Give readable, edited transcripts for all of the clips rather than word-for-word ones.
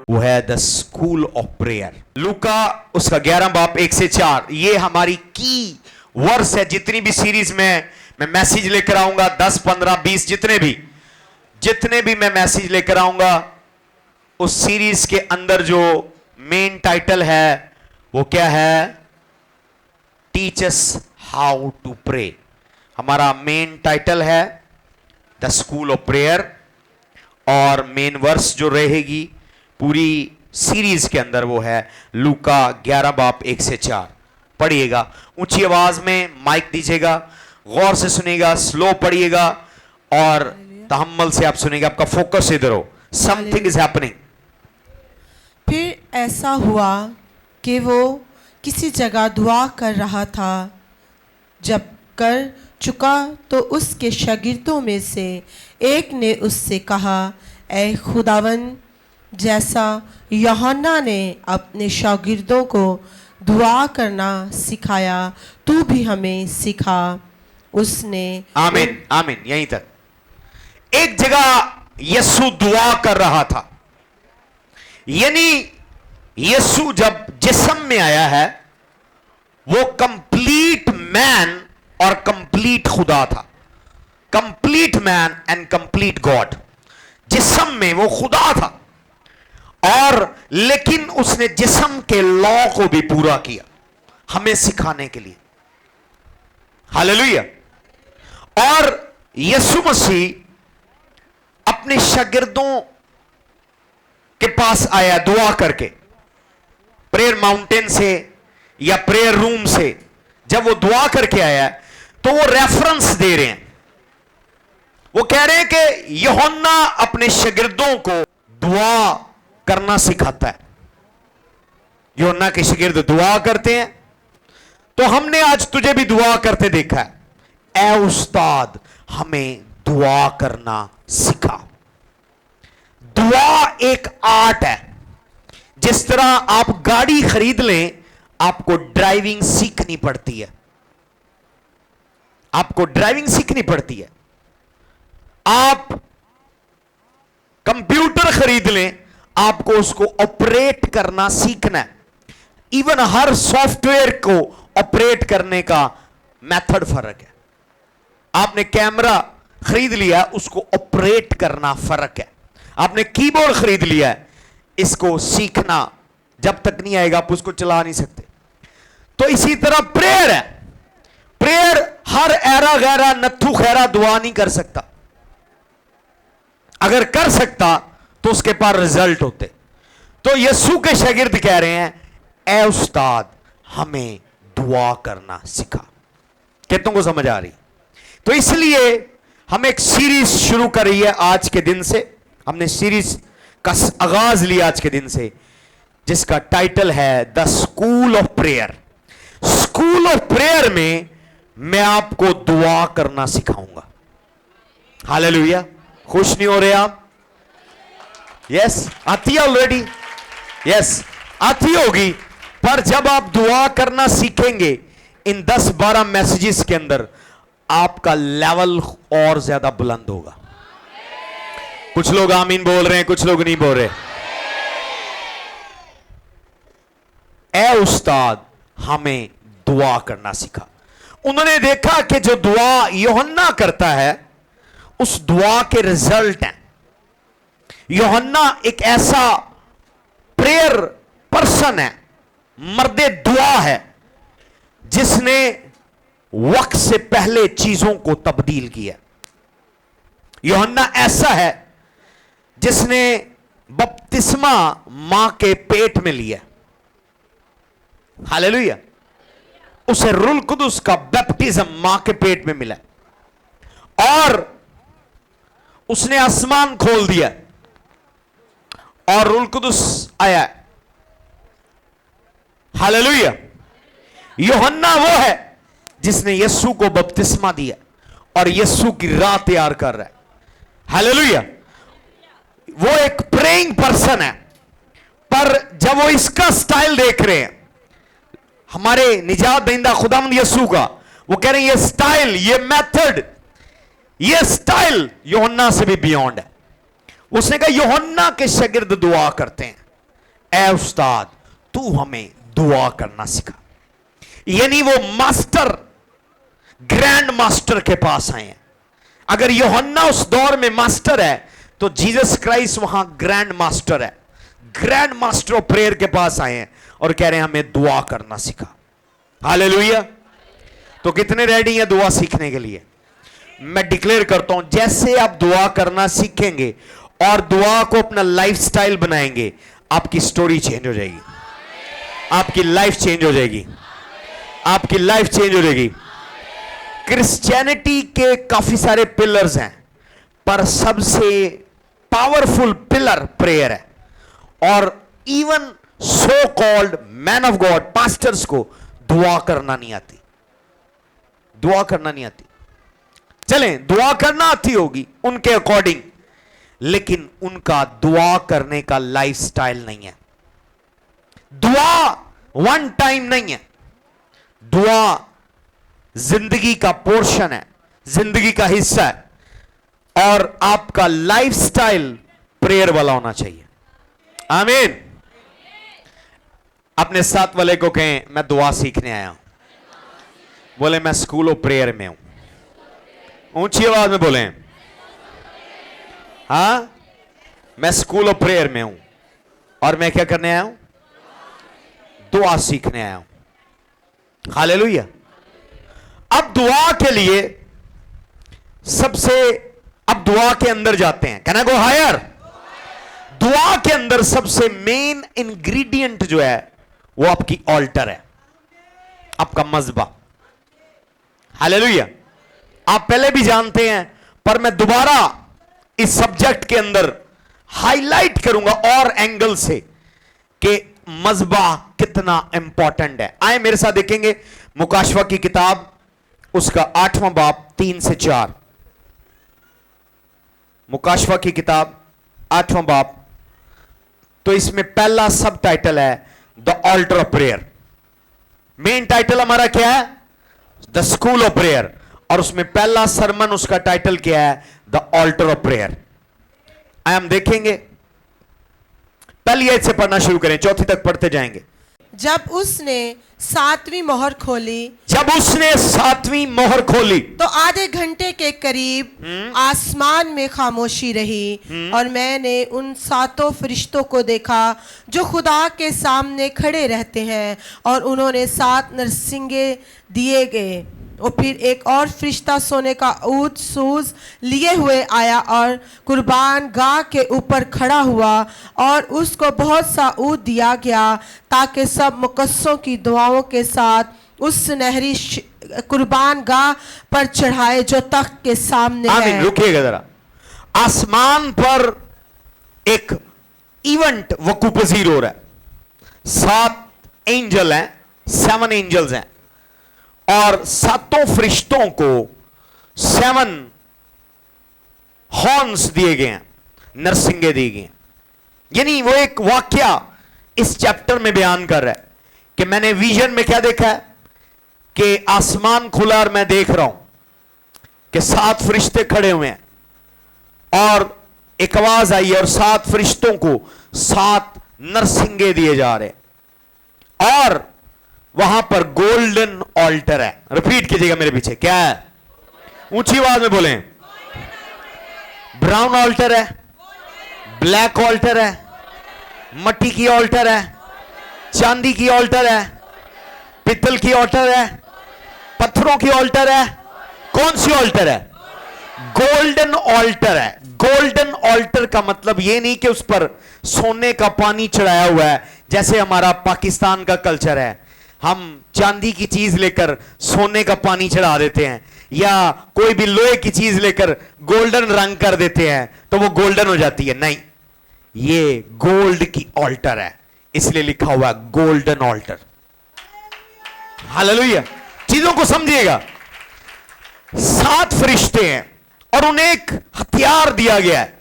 وہ ہے the school of prayer. لوکا اس کا 11 باب 1 سے 4. یہ ہماری کی ورس ہے. جتنی بھی سیریز میں میسیج لے کر آؤں گا, 10 15 20 جتنے بھی میں میسیج لے کر آؤں گا, اس سیریز کے اندر جو مین ٹائٹل ہے وہ کیا ہے؟ Teach us how to pray. ہمارا مین ٹائٹل ہے دا اسکول آف پریئر, اور مین ورس جو رہے گی پوری سیریز کے اندر وہ ہے لوکا 11 باب 1 سے 4. پڑھیے گا, اونچی آواز میں مائک دیجیے گا, غور سے سنیے گا, سلو پڑھیے گا اور تحمل سے آپ سنیے گا. آپ کا فوکس ادھر ہو. Some thing is happening. پھر ایسا ہوا کہ وہ کسی جگہ دعا کر رہا تھا. جب کر چکا تو اس کے شاگردوں میں سے ایک نے اس سے کہا, اے خداوند, جیسا یوحنا نے اپنے شاگردوں کو دعا کرنا سکھایا تو بھی ہمیں سکھا. اس نے آمین آمین. یہیں تک. ایک جگہ یسوع دعا کر رہا تھا. یعنی یسوع جب جسم میں آیا ہے وہ کمپلیٹ مین اور کمپلیٹ خدا تھا. Complete man and complete God. جسم میں وہ خدا تھا, اور لیکن اس نے جسم کے لا کو بھی پورا کیا ہمیں سکھانے کے لیے. ہاللیلویا. اور یسوع مسیح اپنے شاگردوں کے پاس آیا دعا کر کے, پریئر ماؤنٹین سے یا پریئر روم سے. جب وہ دعا کر کے آیا تو وہ ریفرنس دے رہے ہیں. وہ کہہ رہے ہیں کہ یوحنا اپنے شاگردوں کو دعا کرنا سکھاتا ہے. یوحنا کے شاگرد دعا کرتے ہیں, تو ہم نے آج تجھے بھی دعا کرتے دیکھا ہے. اے استاد, ہمیں دعا کرنا سکھا. دعا ایک آرٹ ہے. جس طرح آپ گاڑی خرید لیں, آپ کو ڈرائیونگ سیکھنی پڑتی ہے. آپ کو ڈرائیونگ سیکھنی پڑتی ہے. آپ کمپیوٹر خرید لیں, آپ کو اس کو آپریٹ کرنا سیکھنا ہے. ایون ہر سافٹ ویئر کو آپریٹ کرنے کا میتھڈ فرق ہے. آپ نے کیمرہ خرید لیا, اس کو آپریٹ کرنا فرق ہے. آپ نے کی بورڈ خرید لیا ہے, اس کو سیکھنا جب تک نہیں آئے گا آپ اس کو چلا نہیں سکتے. تو اسی طرح پریئر ہے. پریئر ہر ایرا غیرہ نتھو خیرہ دعا نہیں کر سکتا. اگر کر سکتا تو اس کے پاس رزلٹ ہوتے. تو یسوع کے شاگرد کہہ رہے ہیں, اے استاد, ہمیں دعا کرنا سکھا. کتنوں کو سمجھ آ رہی؟ تو اس لیے ہم ایک سیریز شروع کر رہی ہے آج کے دن سے. ہم نے سیریز کا آغاز لیا آج کے دن سے, جس کا ٹائٹل ہے the school of prayer. School of prayer میں آپ کو دعا کرنا سکھاؤں گا. ہاللیلویا. خوش نہیں ہو رہے آپ؟ یس, آتی ہے آلریڈی. یس, آتی ہوگی. پر جب آپ دعا کرنا سیکھیں گے ان 10-12 میسیجز کے اندر, آپ کا لیول اور زیادہ بلند ہوگا. کچھ لوگ آمین بول رہے ہیں, کچھ لوگ نہیں بول رہے. اے استاد, ہمیں دعا کرنا سکھا. انہوں نے دیکھا کہ جو دعا یوحنا کرتا ہے اس دعا کے رزلٹ ہیں. یوحنا ایک ایسا پریئر پرسن ہے, مرد دعا ہے, جس نے وقت سے پہلے چیزوں کو تبدیل کیا. یوحنا ایسا ہے جس نے بپتسمہ ماں کے پیٹ میں لیا. ہاللیلویا. اسے روح القدس کا بیپٹزم ماں کے پیٹ میں ملا, اور اس نے آسمان کھول دیا اور روح القدس آیا. ہاللیلویا. یوحنا وہ ہے جس نے یسوع کو بپتسمہ دیا اور یسوع کی راہ تیار کر رہا ہے. ہاللیلویا. وہ ایک پریئنگ پرسن ہے, پر جب وہ اس کا سٹائل دیکھ رہے ہیں ہمارے نجات دہندہ خداوند یسوع کا, وہ کہہ رہے ہیں یہ سٹائل, یہ میتھڈ, یہ سٹائل یوحنا سے بھی بیونڈ ہے. उसने कहा यूहन्ना के शागिर्द दुआ करते हैं, ऐ उस्ताद तू हमें दुआ करना सिखा। यानी वो मास्टर, ग्रैंड मास्टर के पास आए हैं। अगर यूहन्ना उस दौर में मास्टर है तो जीसस क्राइस्ट वहां ग्रैंड मास्टर है। ग्रैंड मास्टर ऑफ प्रेयर के पास आए हैं और कह रहे हैं हमें दुआ करना सिखा। हालेलुया। तो कितने रेडी हैं दुआ सीखने के लिए? मैं डिक्लेयर करता हूं, जैसे आप दुआ करना सीखेंगे और दुआ को अपना लाइफस्टाइल बनाएंगे, आपकी स्टोरी चेंज हो जाएगी, आपकी लाइफ चेंज हो जाएगी, आपकी लाइफ चेंज हो जाएगी। क्रिश्चियनिटी के काफी सारे पिलर्स हैं, पर सबसे पावरफुल पिलर प्रेयर है। और even so called man of God, pastors को दुआ करना नहीं आती, दुआ करना नहीं आती। चलें, दुआ करना आती होगी उनके अकॉर्डिंग, लेकिन उनका दुआ करने का लाइफस्टाइल नहीं है। दुआ वन टाइम नहीं है, दुआ जिंदगी का पोर्शन है, जिंदगी का हिस्सा है। और आपका लाइफस्टाइल प्रेयर वाला होना चाहिए। आमीन। अपने साथ वाले को कहें मैं दुआ सीखने आया हूं। बोले मैं स्कूल ऑफ प्रेयर में हूं। ऊंची आवाज में बोले, हां मैं स्कूल ऑफ प्रेयर में हूं और मैं क्या करने आया हूं? दुआ सीखने आया हूं। हालेलुया। अब दुआ के लिए सबसे, अब दुआ के अंदर जाते हैं। Can I go higher? दुआ के अंदर सबसे मेन इंग्रेडिएंट जो है वो आपकी ऑल्टर है, आपका मज़बा। हालेलुया। आप पहले भी जानते हैं, पर मैं दोबारा इस सब्जेक्ट के अंदर हाईलाइट करूंगा और एंगल से कि मज़बा कितना इंपॉर्टेंट है। आए मेरे साथ देखेंगे मुकाशवा की किताब, उसका 8वां बाब 3 से 4। मुकाशवा की किताब 8वां बाब, तो इसमें पहला सब टाइटल है the alter of prayer. Main title हमारा क्या है? The school of prayer. और उसमें पहला सरमन, उसका टाइटल क्या है? The alter of prayer. आए हम देखेंगे, पहली आयत से पढ़ना शुरू करें, चौथी तक पढ़ते जाएंगे। जब उसने 7वीं मोहर खोली, जब उसने 7वीं मोहर खोली तो आधे घंटे के करीब आसमान में खामोशी रही। और मैंने उन 7 फरिश्तों को देखा जो खुदा के सामने खड़े रहते हैं, और उन्होंने 7 नरसिंगे दिए गए। और फिर एक और फरिश्ता सोने का ऊद सूज लिए हुए आया और कुर्बान गाह के ऊपर खड़ा हुआ, और उसको बहुत सा ऊद दिया गया ताकि सब मुकद्दसों की दुआओं के साथ उस सुनहरी कुर्बान गाह पर चढ़ाए जो तख्त के सामने है। रुकिएगा जरा। आसमान पर एक इवेंट वकू पजीर हो रहा है। 7 एंजल हैं, 7 एंजल्स हैं, और 7 फरिश्तों को 7 हॉर्न्स दिए गए हैं, नरसिंगे दिए गए हैं। यानी वो एक वाक्या इस चैप्टर में बयान कर रहा है कि मैंने विजन में क्या देखा है कि आसमान खुला और मैं देख रहा हूं कि 7 फरिश्ते खड़े हुए हैं, और एक आवाज आई और 7 फरिश्तों को 7 नरसिंगे दिए जा रहे हैं। और वहां पर गोल्डन ऑल्टर है। रिपीट कीजिएगा मेरे पीछे, क्या है? ऊंची आवाज में बोलें। ब्राउन ऑल्टर है, ब्लैक ऑल्टर है, मट्टी की ऑल्टर है, चांदी की ऑल्टर है, पित्तल की ऑल्टर है, पत्थरों की ऑल्टर है। कौन सी ऑल्टर है? गोल्डन ऑल्टर है। गोल्डन ऑल्टर का मतलब यह नहीं कि उस पर सोने का पानी चढ़ाया हुआ है, जैसे हमारा पाकिस्तान का कल्चर है। हम चांदी की चीज लेकर सोने का पानी चढ़ा देते हैं, या कोई भी लोहे की चीज लेकर गोल्डन रंग कर देते हैं तो वो गोल्डन हो जाती है। नहीं, ये गोल्ड की ऑल्टर है, इसलिए लिखा हुआ है गोल्डन ऑल्टर। हालेलुया। चीजों को समझिएगा। 7 फरिश्ते हैं और उन्हें एक हथियार दिया गया है।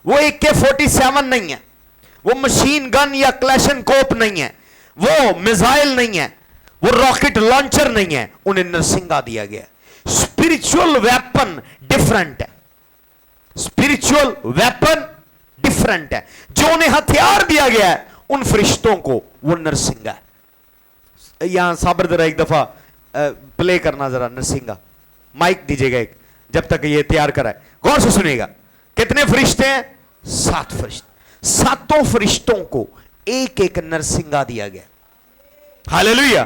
वो AK-47 नहीं है, वो मशीन गन या क्लैशनकोप नहीं है, वो मिसाइल नहीं है, वो रॉकेट लॉन्चर नहीं है। उन्हें नरसिंगा दिया गया है। स्पिरिचुअल वेपन डिफरेंट है। स्पिरिचुअल वेपन डिफरेंट है। जो उन्हें हथियार दिया गया है उन फरिश्तों को, वो नरसिंगा है। यहां साबर जरा एक दफा प्ले करना जरा नरसिंगा, माइक दीजिएगा एक, जब तक ये तैयार कराए। गौर से सुनिएगा। कितने फरिश्ते हैं? 7 फरिश्ते। 7 फरिश्तों को एक एक नरसिंगा दिया गया। हालेलुया।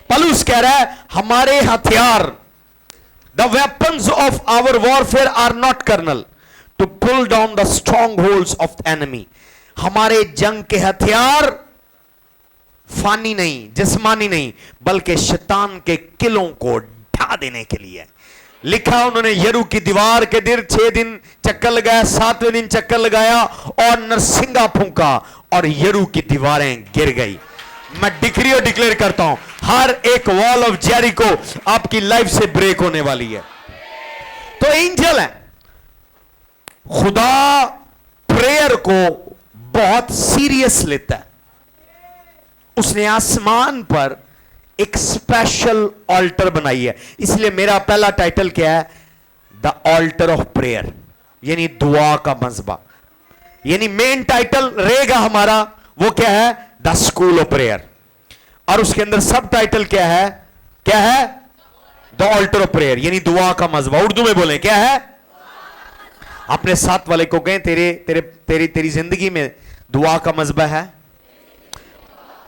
पौलुस कह रहा है हमारे हथियार, the weapons of our warfare are not carnal to pull down the strongholds of the enemy. हमारे जंग के हथियार फानी नहीं, जिस्मानी नहीं, बल्कि शैतान के किलों को ढा देने के लिए। लिखा उन्होंने यरू की दीवार के दिन 6 दिन चक्कर लगाया, 7वें दिन चक्कर लगाया और नरसिंगा फूंका और यरू की दीवारें गिर गई। मैं डिक्री और डिक्लेयर करता हूं हर एक वॉल ऑफ जेरिको आपकी लाइफ से ब्रेक होने वाली है। तो एंजल है, खुदा प्रेयर को बहुत सीरियस लेता है। उसने आसमान पर एक स्पेशल ऑल्टर बनाई है। इसलिए मेरा पहला टाइटल क्या है? द ऑल्टर ऑफ प्रेयर, यानी दुआ का मज़बा। यानी मेन टाइटल रहेगा हमारा वो क्या है? The school of prayer. और उसके अंदर सब टाइटल क्या है? क्या है? द ऑल्टर ऑफ प्रेयर, यानी दुआ का मज़बा। उर्दू में बोले क्या है? अपने साथ वाले को कहें तेरे तेरे तेरी तेरी जिंदगी में दुआ का मज़बा है।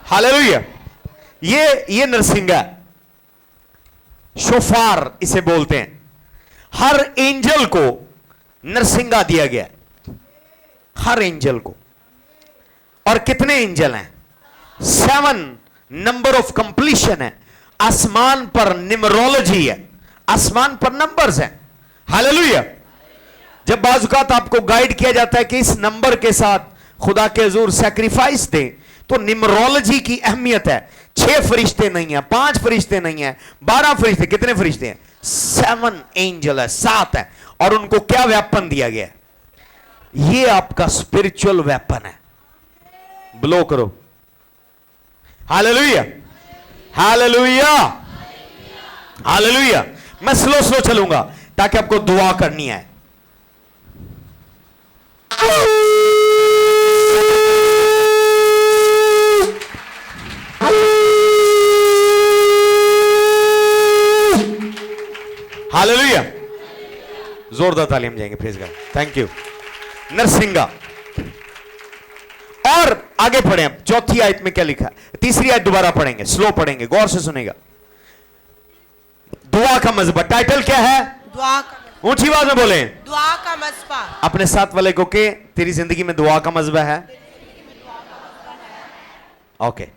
हालेलुया। ये नरसिंगा, शोफार इसे बोलते हैं। हर एंजल को नरसिंगा दिया गया, हर एंजल को। और कितने एंजल हैं? 7 नंबर ऑफ कंप्लीशन है। आसमान पर न्यूमरोलॉजी है, आसमान पर नंबर्स हैं। हालेलुया। जब बाजुकात आपको गाइड किया जाता है कि इस नंबर के साथ खुदा के हुजूर सैक्रिफाइस दें, तो न्यूमरोलॉजी की अहमियत है। 6 फरिश्ते नहीं है, 5 फरिश्ते नहीं है, 12 फरिश्ते। कितने फरिश्ते हैं? 7 एंजल है, 7 है। और उनको क्या वेपन दिया गया? ये आपका स्पिरिचुअल वेपन है। ब्लो करो। Hallelujah, hallelujah, hallelujah. मैं स्लो स्लो चलूंगा ताकि आपको दुआ करनी है। हालेलुया। जोरदार तालीम जाएंगे। Praise God. Thank you. नरसिंगा। और आगे पढ़े हम। 4थी आयत में क्या लिखा है? 3री आयत दोबारा पढ़ेंगे, स्लो पढ़ेंगे, गौर से सुनेगा। दुआ का मज़बा। टाइटल क्या है? दुआ का, ऊंची आवाज में बोले। दुआ का मज़बा। अपने साथ वाले को के तेरी जिंदगी में दुआ का मज़बा है। ओके।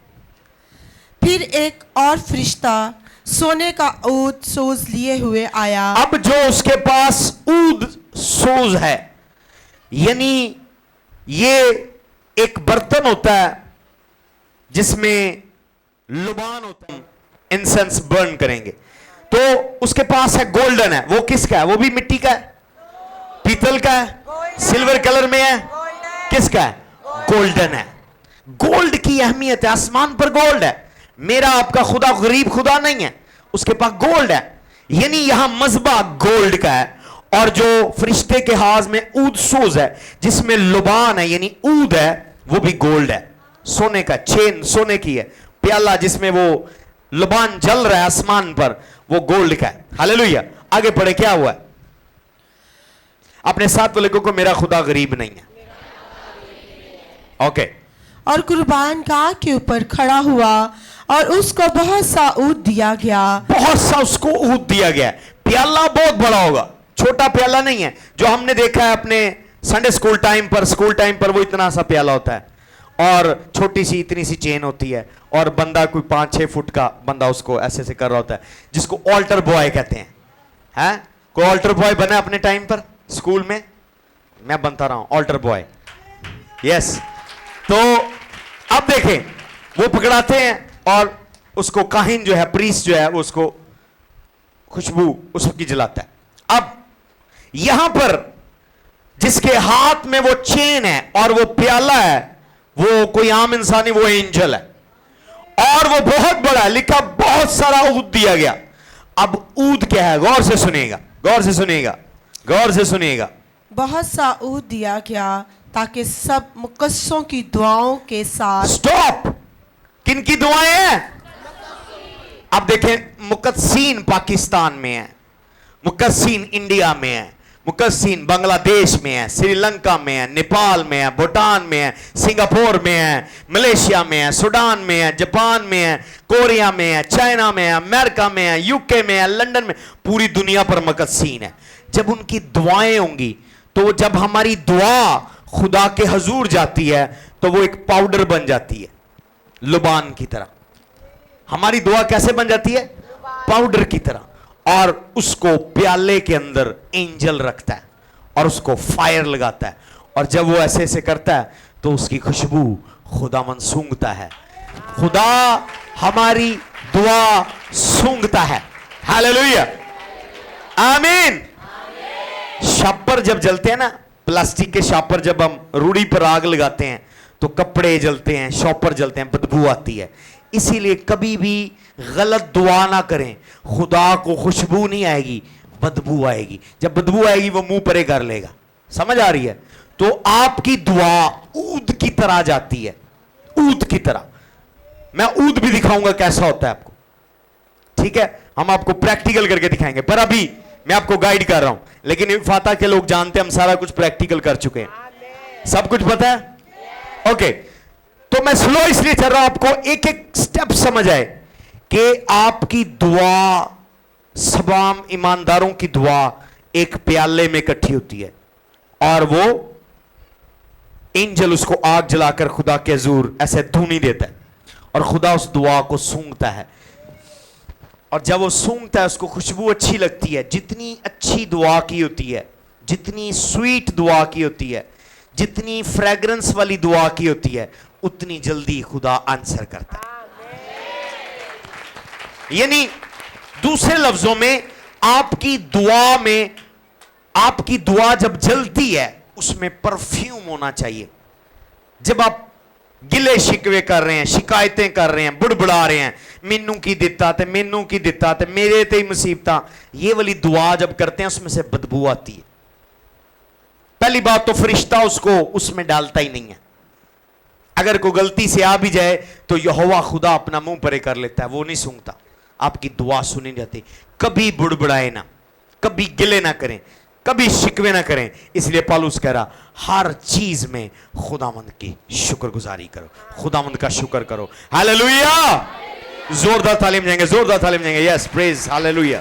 फिर एक और फरिश्ता सोने का ऊद सोज लिए हुए आया। अब जो उसके पास ऊद सोज है, यानी ये एक बर्तन होता है जिसमें लुबान होता है, इंसेंस बर्न करेंगे, तो उसके पास है गोल्डन है। वो किसका है? वो भी मिट्टी का है, पीतल का है, सिल्वर कलर में है। किसका है? गोल्डन है। गोल्ड की अहमियत है। आसमान पर गोल्ड है। मेरा आपका खुदा गरीब खुदा नहीं है, उसके पास गोल्ड है। यानी यहां मज़बा गोल्ड का है। और जो फरिश्ते के हाथ में ऊद सोज है जिसमें लुबान है, यानी ऊद है, वो भी गोल्ड है। सोने का चेन सोने की है, प्याला जिसमें वो लुबान जल रहा है आसमान पर, वो गोल्ड का है। हालेलुया। आगे पढ़े क्या हुआ? अपने साथ वाले को मेरा खुदा गरीब नहीं है। ओके। और कुर्बान गाय के ऊपर खड़ा हुआ और उसको बहुत सा ऊद दिया गया। बहुत सा उसको ऊद दिया गया। प्याला बहुत बड़ा होगा, छोटा प्याला नहीं है जो हमने देखा है अपने संडे स्कूल टाइम पर वो इतना सा प्याला होता है और छोटी सी इतनी सी चेन होती है और बंदा कोई 5-6 फुट का बंदा उसको ऐसे से कर रहा होता है, जिसको ऑल्टर बॉय कहते हैं। हैं? कोई ऑल्टर बॉय बना अपने टाइम पर स्कूल में? मैं बनता रहा हूं ऑल्टर बॉय। यस। तो अब देखें, वो पकड़ाते हैं और उसको काहिन जो है, प्रीस्ट जो है, वो उसको खुशबू उसकी जलाता है। अब यहां पर जिसके हाथ में वो चेन है और वो प्याला है, वो कोई आम इंसान नहीं, वो एंजल है और वो बहुत बड़ा है। लिखा बहुत सारा ऊद दिया गया। अब ऊद क्या है? गौर से सुनिएगा, गौर से सुनिएगा, गौर से सुनिएगा। बहुत सा ऊद दिया गया ताकि सब मुकद्दसों की दुआओं के साथ स्टॉप। किन की दुआएं हैं? अब देखें, मुकद्दसीन पाकिस्तान में है, मुकद्दसीन इंडिया में है, मुकद्दसीन बांग्लादेश में है, श्रीलंका में है, नेपाल में है, भूटान में है, सिंगापुर में है, मलेशिया में है, सूडान में है, जापान में है, कोरिया में है, चाइना में है, अमेरिका में है, यूके में है, लंदन में, पूरी दुनिया पर मुकद्दसीन है। जब उनकी दुआएं होंगी तो जब हमारी दुआ खुदा के हजूर जाती है तो वो एक पाउडर बन जाती है, लुबान की तरह। हमारी दुआ कैसे बन जाती है? पाउडर की तरह। और उसको प्याले के अंदर एंजल रखता है और उसको फायर लगाता है, और जब वो ऐसे ऐसे करता है तो उसकी खुशबू खुदावन सूंघता है। खुदा हमारी दुआ सूंघता है। हालेलुया, आमीन। शापर जब जलते हैं ना, प्लास्टिक के शापर, जब हम रूढ़ी पर आग लगाते हैं तो कपड़े जलते हैं, शॉपर जलते हैं, बदबू आती है। इसीलिए कभी भी गलत दुआ ना करें। खुदा को खुशबू नहीं आएगी, बदबू आएगी। जब बदबू आएगी वो मुंह परे कर लेगा। समझ आ रही है? तो आपकी दुआ ऊद की तरह जाती है, ऊद की तरह। मैं ऊद भी दिखाऊंगा कैसा होता है आपको, ठीक है? हम आपको प्रैक्टिकल करके दिखाएंगे, पर अभी मैं आपको गाइड कर रहा हूं। लेकिन फाता के लोग जानते हैं हम सारा कुछ प्रैक्टिकल कर चुके हैं, सब कुछ पता है। ओके, तो मैं स्लो इसलिए चल रहा हूं, आपको एक एक स्टेप समझ आए कि आपकी दुआ, तमाम ईमानदारों की दुआ एक प्याले में इकट्ठी होती है और वो एंजल उसको आग जलाकर खुदा के हजूर ऐसे धूनी देता है और खुदा उस दुआ को सूंघता है। और जब वो सूंघता है उसको खुशबू अच्छी लगती है। जितनी अच्छी दुआ की होती है, जितनी स्वीट दुआ की होती है, जितनी फ्रेग्रेंस वाली दुआ की होती है, उतनी जल्दी खुदा आंसर करता है। यानी दूसरे लफ्जों में, आपकी दुआ में, आपकी दुआ जब जलती है उसमें परफ्यूम होना चाहिए। जब आप गिले शिकवे कर रहे हैं, शिकायतें कर रहे हैं, बुड़बुड़ा रहे हैं, मैनू की दिता ते, मैनू की दिता ते, मेरे ते मुसीबत, ये वाली दुआ जब करते हैं उसमें से बदबू आती है। पहली बात तो फरिश्ता उसको उसमें डालता ही नहीं है। अगर कोई गलती से आ भी जाए तो यहोवा खुदा अपना मुंह परे कर लेता है, वो नहीं सूंघता। आपकी दुआ सुनी जाती। कभी बुड़बुड़ाए ना, कभी गिले ना करें, कभी शिकवे ना करें। इसलिए पौलुस कह रहा, हर चीज में खुदावंद की शुक्रगुजारी करो, खुदावंद का शुक्र करो। हालेलुया, जोरदार तालीम जाएंगे, जोरदार तालीम जाएंगे। Yes, praise, hallelujah.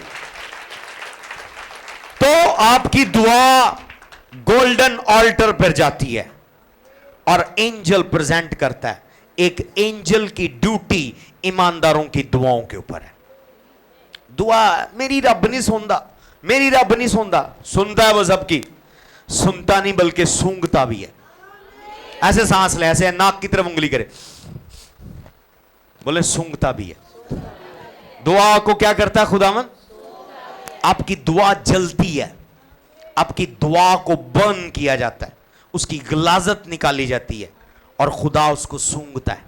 तो आपकी दुआ गोल्डन ऑल्टर पर जाती है और एंजल प्रेजेंट करता है। एक एंजल की ड्यूटी ईमानदारों की दुआओं के ऊपर है। दुआ मेरी रब नहीं सुनता, मेरी रब नहीं सुनता, सुनता है वो सबकी। सुनता नहीं बल्कि सूंघता भी है। ऐसे सांस ले, ऐसे नाक की तरफ उंगली करे, बोले सूंघता भी है। दुआ को क्या करता है खुदावन? आपकी दुआ जलती है, आपकी दुआ को बर्न किया जाता है, उसकी गलाजत निकाली जाती है और खुदा उसको सूंघता है।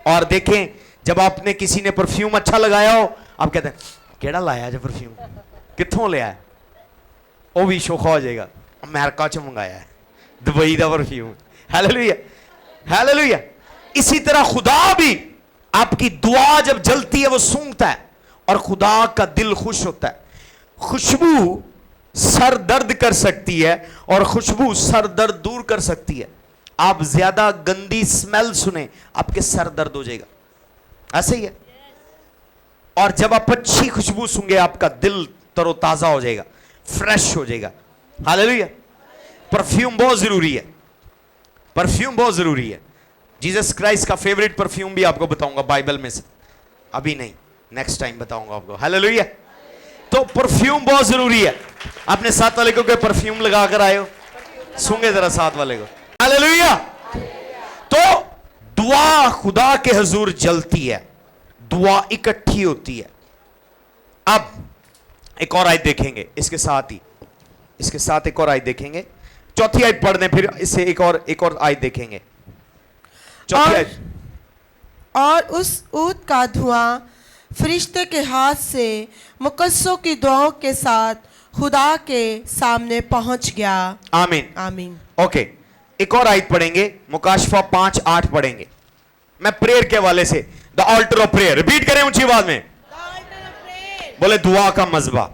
और देखें, जब आपने किसी ने परफ्यूम अच्छा लगाया हो, आप कहते हैं केड़ा लाया जो परफ्यूम, कित्थों लिया है? वो भी शौखा हो जाएगा, अमेरिका च मंगाया है, दुबई का परफ्यूम। Hallelujah, hallelujah. इसी तरह खुदा भी आपकी दुआ जब जलती है वो सूंघता है और खुदा का दिल खुश होता है। खुशबू सर दर्द कर सकती है और खुशबू सर दर्द दूर कर सकती है। आप ज्यादा गंदी स्मेल सुने, आपके सर दर्द हो जाएगा, ऐसे ही है। और जब आप अच्छी खुशबू सूंघे, आपका दिल तरोताजा हो जाएगा, फ्रेश हो जाएगा। हालेलुया। परफ्यूम बहुत जरूरी है, परफ्यूम बहुत जरूरी है। जीसस क्राइस्ट का फेवरेट परफ्यूम भी आपको बताऊंगा बाइबल में से, अभी नहीं, नेक्स्ट टाइम बताऊंगा आपको। हालेलुया। तो परफ्यूम बहुत जरूरी है। आपने साथ वाले को कोई परफ्यूम लगा कर आए हो? सूंघे जरा साथ वाले को। हालेलुया। तो दुआ खुदा के हुजूर जलती है, दुआ इकट्ठी होती है। अब एक और आयत देखेंगे, इसके साथ ही, इसके साथ एक और आयत देखेंगे। चौथी आयत पढ़ दें, फिर इससे एक और आयत देखेंगे। चौथी आयत। और उस ऊद का धुआं फरिश्ते के हाथ से मुकद्दसों की दुआओं के साथ खुदा के सामने पहुंच गया। आमीन, आमीन। ओके। ایک اور آیت پڑھیں گے, مکاشفہ 5:8 پڑھیں گے. میں پریئر کے حوالے سے, دا آلٹر آف پریئر, ریپیٹ کریں اونچی آواز میں, بولے دعا کا مذبح,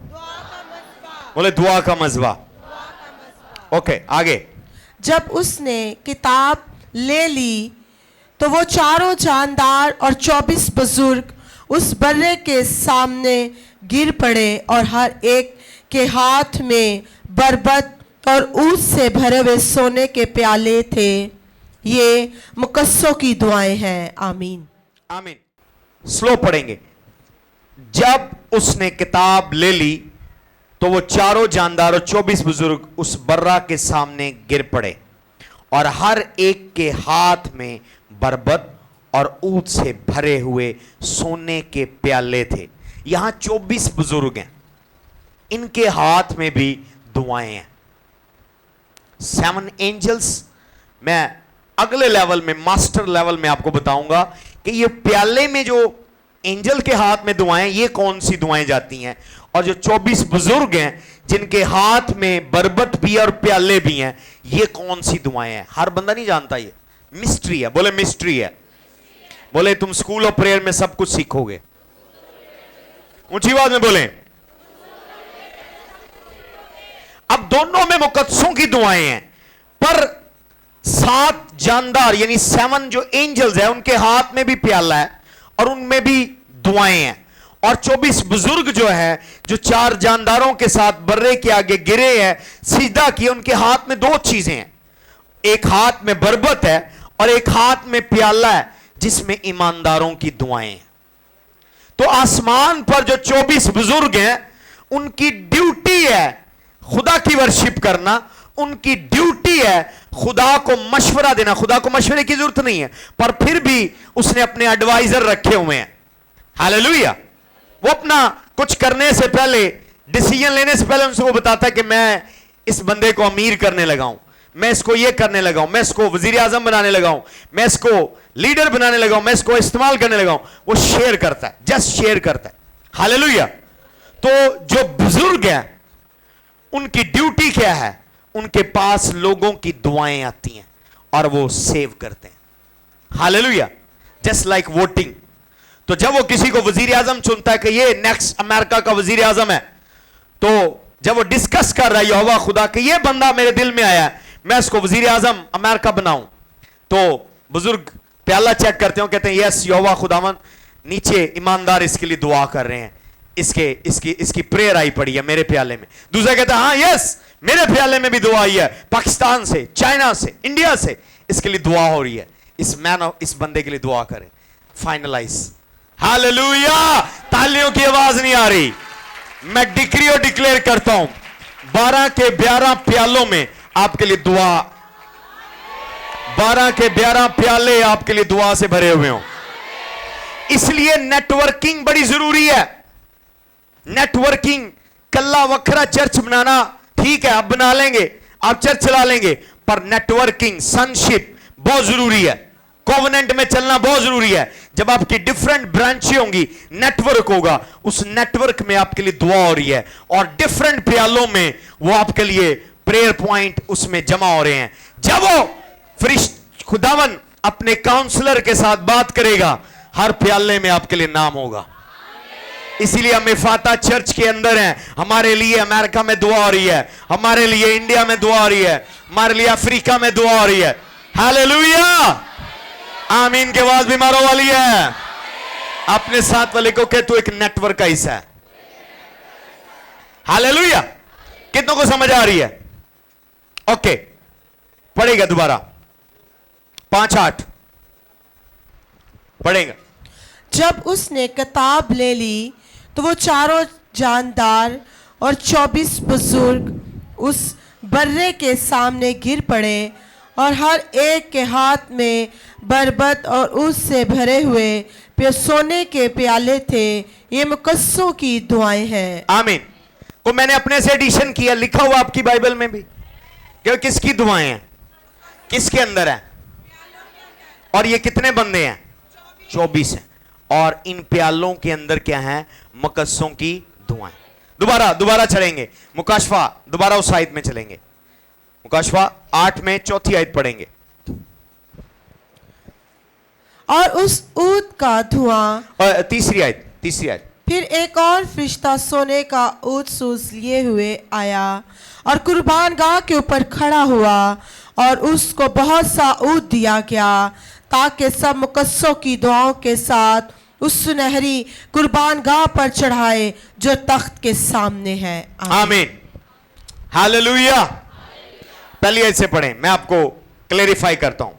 بولے دعا کا مذبح. اوکے آگے. جب اس نے کتاب لے لی تو وہ چاروں جاندار اور 24 بزرگ اس برے کے سامنے گر پڑے, اور ہر ایک کے ہاتھ میں بربط اور اود سے بھرے ہوئے سونے کے پیالے تھے. یہ مقدسوں کی دعائیں ہیں. آمین. آمین. سلو پڑھیں گے. جب اس نے کتاب لے لی تو وہ چاروں جاندار اور 24 بزرگ اس برہ کے سامنے گر پڑے, اور ہر ایک کے ہاتھ میں بربط اور اود سے بھرے ہوئے سونے کے پیالے تھے. یہاں 24 بزرگ ہیں, ان کے ہاتھ میں بھی دعائیں ہیں. 7 اینجلز. میں اگلے لیول میں, ماسٹر لیول میں آپ کو بتاؤں گا کہ یہ پیالے میں جو اینجل کے ہاتھ میں دعائیں, یہ کون سی دعائیں جاتی ہیں, اور جو 24 بزرگ ہیں جن کے ہاتھ میں بربط بھی اور پیالے بھی ہیں, یہ کون سی دعائیں ہیں. ہر بندہ نہیں جانتا, یہ مسٹری ہے. بولے مسٹری ہے. بولے تم سکول آف پریئر میں سب کچھ سیکھو گے. اونچی بات میں بولیں. اب دونوں میں مقدسوں کی دعائیں ہیں, پر 7 جاندار یعنی 7 جو اینجلز ہیں ان کے ہاتھ میں بھی پیالہ ہے اور ان میں بھی دعائیں ہیں. اور 24 بزرگ جو ہیں, جو 4 جانداروں کے ساتھ برے کے آگے گرے ہیں, سجدہ کیے, ان کے ہاتھ میں 2 چیزیں ہیں. ایک ہاتھ میں بربط ہے اور ایک ہاتھ میں پیالہ ہے جس میں ایمانداروں کی دعائیں ہیں. تو آسمان پر جو 24 بزرگ ہیں ان کی ڈیوٹی ہے خدا کی ورشپ کرنا, ان کی ڈیوٹی ہے خدا کو مشورہ دینا. خدا کو مشورے کی ضرورت نہیں ہے, پر پھر بھی اس نے اپنے ایڈوائزر رکھے ہوئے ہیں. ہاللیلویہ. وہ اپنا کچھ کرنے سے پہلے, ڈیسیجن لینے سے پہلے ان سے وہ بتاتا ہے کہ میں اس بندے کو امیر کرنے لگا ہوں, میں اس کو یہ کرنے لگا ہوں, میں اس کو وزیر اعظم بنانے لگا ہوں, میں اس کو لیڈر بنانے لگا ہوں, میں اس کو استعمال کرنے لگا ہوں. وہ شیئر کرتا ہے, جسٹ شیئر کرتا ہے. ہاللیلویہ. تو جو بزرگ ہیں ان کی ڈیوٹی کیا ہے, ان کے پاس لوگوں کی دعائیں آتی ہیں اور وہ سیو کرتے ہیں. ہاللیلویہ. Just like voting. تو جب وہ کسی کو وزیر اعظم چنتا ہے کہ یہ نیکسٹ امریکہ کا وزیر اعظم ہے, تو جب وہ ڈسکس کر رہا ہے یہوہ خدا کہ یہ بندہ میرے دل میں آیا ہے, میں اس کو وزیر اعظم امریکہ بناؤں, تو بزرگ پیالہ چیک کرتے ہیں, کہتے ہیں یس یہوہ خداوند, نیچے ایماندار اس کے لیے دعا کر رہے ہیں, اس کی پریئر آئی پڑی ہے میرے پیالے میں. دوسرا کہتا ہے ہاں یس میرے پیالے میں بھی دعا آئی ہے, پاکستان سے, چائنا سے, انڈیا سے, اس کے لیے دعا ہو رہی ہے, اس بندے کے لیے دعا کریں. فائنلائز. ہاللیلویہ. تالیوں کی آواز نہیں آ رہی. میں ڈکری اور ڈکلیئر کرتا ہوں 12 کے 11 پیالوں میں آپ کے لیے دعا, 12 کے 11 پیالے آپ کے لیے دعا سے بھرے ہوئے ہوں. اس لیے نیٹورکنگ بڑی ضروری ہے. نیٹورکنگ, کلا وکھرا چرچ بنانا ٹھیک ہے, آپ بنا لیں گے, آپ چرچ چلا لیں گے, پر نیٹورکنگ, سنشپ بہت ضروری ہے. کووننٹ میں چلنا بہت ضروری ہے. جب آپ کی ڈیفرنٹ برانچیں ہوں گی, نیٹورک ہوگا, اس نیٹورک میں آپ کے لیے دعا ہو رہی ہے, اور ڈیفرنٹ پیالوں میں وہ آپ کے لیے پریئر پوائنٹ اس میں جمع ہو رہے ہیں. جب وہ فرشتہ خداون اپنے کاؤنسلر کے ساتھ بات کرے گا, ہر پیالے میں آپ کے لیے نام ہوگا. اسی لیے ہم افاتہ چرچ کے اندر ہیں. ہمارے لیے امریکہ میں دعا ہو رہی ہے, ہمارے لیے انڈیا میں دعا ہو رہی ہے, ہمارے لیے افریقہ میں دعا ہو رہی ہے. ہاللیلویہ. آمین کے آواز بیماروں والی ہے. اپنے ساتھ والے کو کہ تو ایک نیٹ ورک کا حصہ ہے. ہاللیلویہ. کتنوں کو سمجھ آ رہی ہے؟ اوکے, پڑھے گا دوبارہ 5:8 پڑھے گا. جب اس نے کتاب لے لی تو وہ چاروں جاندار اور 24 بزرگ اس برے کے سامنے گر پڑے, اور ہر ایک کے ہاتھ میں بربط اور اس سے بھرے ہوئے سونے کے پیالے تھے. یہ مقدسوں کی دعائیں ہیں. آمین. کو میں نے اپنے سے ایڈیشن کیا, لکھا ہوا آپ کی بائبل میں بھی کہ کس کی دعائیں ہیں, کس کے اندر ہیں, اور یہ کتنے بندے ہیں؟ 24 ہیں. اور ان پیالوں کے اندر کیا ہیں؟ مقدسوں کی دعائیں. دوبارہ چڑھیں گے مکاشفہ, دوبارہ اس آیت میں چلیں گے. मुकाशवा 8 में 4 आयत पढ़ेंगे। और उस ऊद का धुआं, और तीसरी आयत। फिर एक और फरिश्ता सोने का ऊद सूस लिए हुए आया और कुर्बान गाह के ऊपर खड़ा हुआ, और उसको बहुत सा ऊद दिया गया ताकि सब मुकद्दसों की दुआओं के साथ उस सुनहरी कुर्बान गाह पर चढ़ाए जो तख्त के सामने है। आमीन, हालेलुया। पहली आयत से पढ़ें, मैं आपको क्लेरिफाई करता हूं।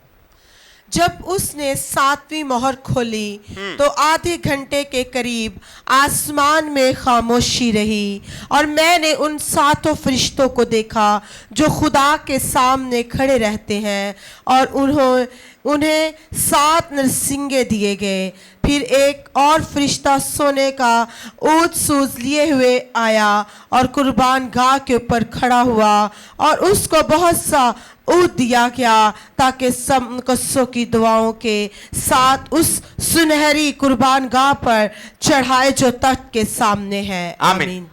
जब उसने 7वीं मोहर खोली तो आधे घंटे के करीब आसमान में खामोशी रही, और मैंने उन 7 फरिश्तों को देखा जो खुदा के सामने खड़े रहते हैं, और उन्हें 7 नरसिंगे दिए गए। फिर एक और फरिश्ता सोने का ऊद सूज लिए हुए आया और कुर्बान गाह के ऊपर खड़ा हुआ, और उसको बहुत सा ऊद दिया गया ताकि सब मुकद्दसों की दुआओं के साथ उस सुनहरी कुर्बान गाह पर चढ़ाए जो तख्त के सामने है। आमीन,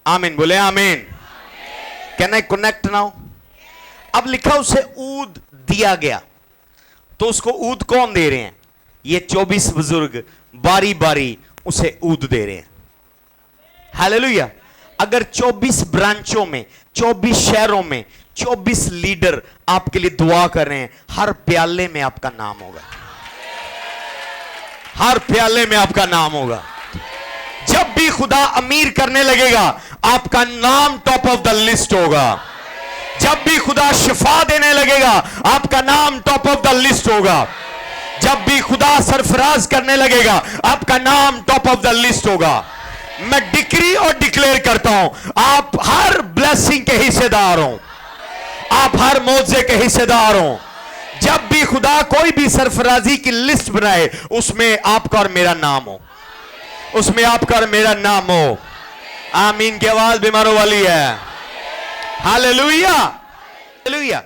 आमीन, बोले आमीन। Can I connect now? अब लिखा उसे ऊद दिया गया, तो उसको ऊद कौन दे रहे हैं? ये 24 बुजुर्ग बारी बारी उसे ऊद दे रहे हैं। हालेलुया। अगर 24 ब्रांचों में, 24 शहरों में 24 लीडर आपके लिए दुआ कर रहे हैं, हर प्याले में आपका नाम होगा, हर प्याले में आपका नाम होगा। जब भी खुदा अमीर करने लगेगा, आपका नाम टॉप ऑफ द लिस्ट होगा। जब भी खुदा शिफा देने लगेगा, आपका नाम टॉप ऑफ द लिस्ट होगा। जब भी खुदा सरफराज करने लगेगा, आपका नाम टॉप ऑफ द लिस्ट होगा। मैं डिक्री और डिक्लेयर करता हूं, आप हर ब्लेसिंग के हिस्सेदार हो, आप हर मौजे के हिस्सेदार हो। जब भी खुदा कोई भी सरफराजी की लिस्ट बनाए, उसमें आपका और मेरा नाम हो, उसमें आपका और मेरा नाम हो। आमीन की आवाज बीमारों वाली है। Hallelujah, hallelujah.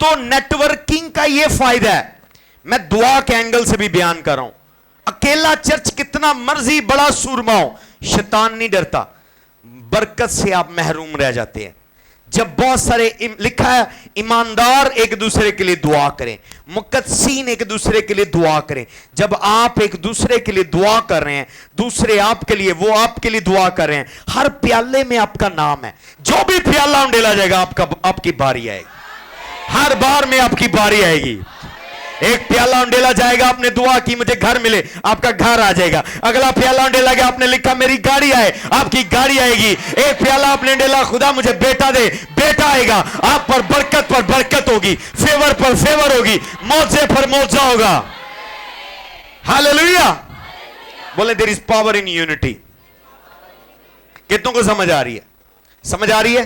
तो नेटवर्किंग का यह फायदा है, मैं दुआ के एंगल से भी बयान कर रहा हूं। अकेला चर्च कितना मर्जी बड़ा सूरमा हो, शैतान नहीं डरता, बरकत से आप महरूम रह जाते हैं। जब बहुत सारे लिखा है, ईमानदार एक दूसरे के लिए दुआ करें, मुकद्दसीन एक दूसरे के लिए दुआ करें। जब आप एक दूसरे के लिए दुआ कर रहे हैं, दूसरे आपके लिए, वो आपके लिए दुआ कर रहे हैं, हर प्याले में आपका नाम है। जो भी प्याला उंडेला जाएगा, आपकी बारी आएगी, हर बार में आपकी बारी आएगी। एक प्याला उंडेला जाएगा, आपने दुआ की मुझे घर मिले, आपका घर आ जाएगा। अगला प्याला उंडेला गया, आपने लिखा मेरी गाड़ी आए, आपकी गाड़ी आएगी। एक प्याला आपने उंडेला, खुदा मुझे बेटा दे, बेटा आएगा। आप पर बरकत होगी, फेवर पर फेवर होगी, मौजे पर मौजा होगा। हालेलुया। बोले there is power in unity. कितनों को समझ आ रही है? समझ आ रही है?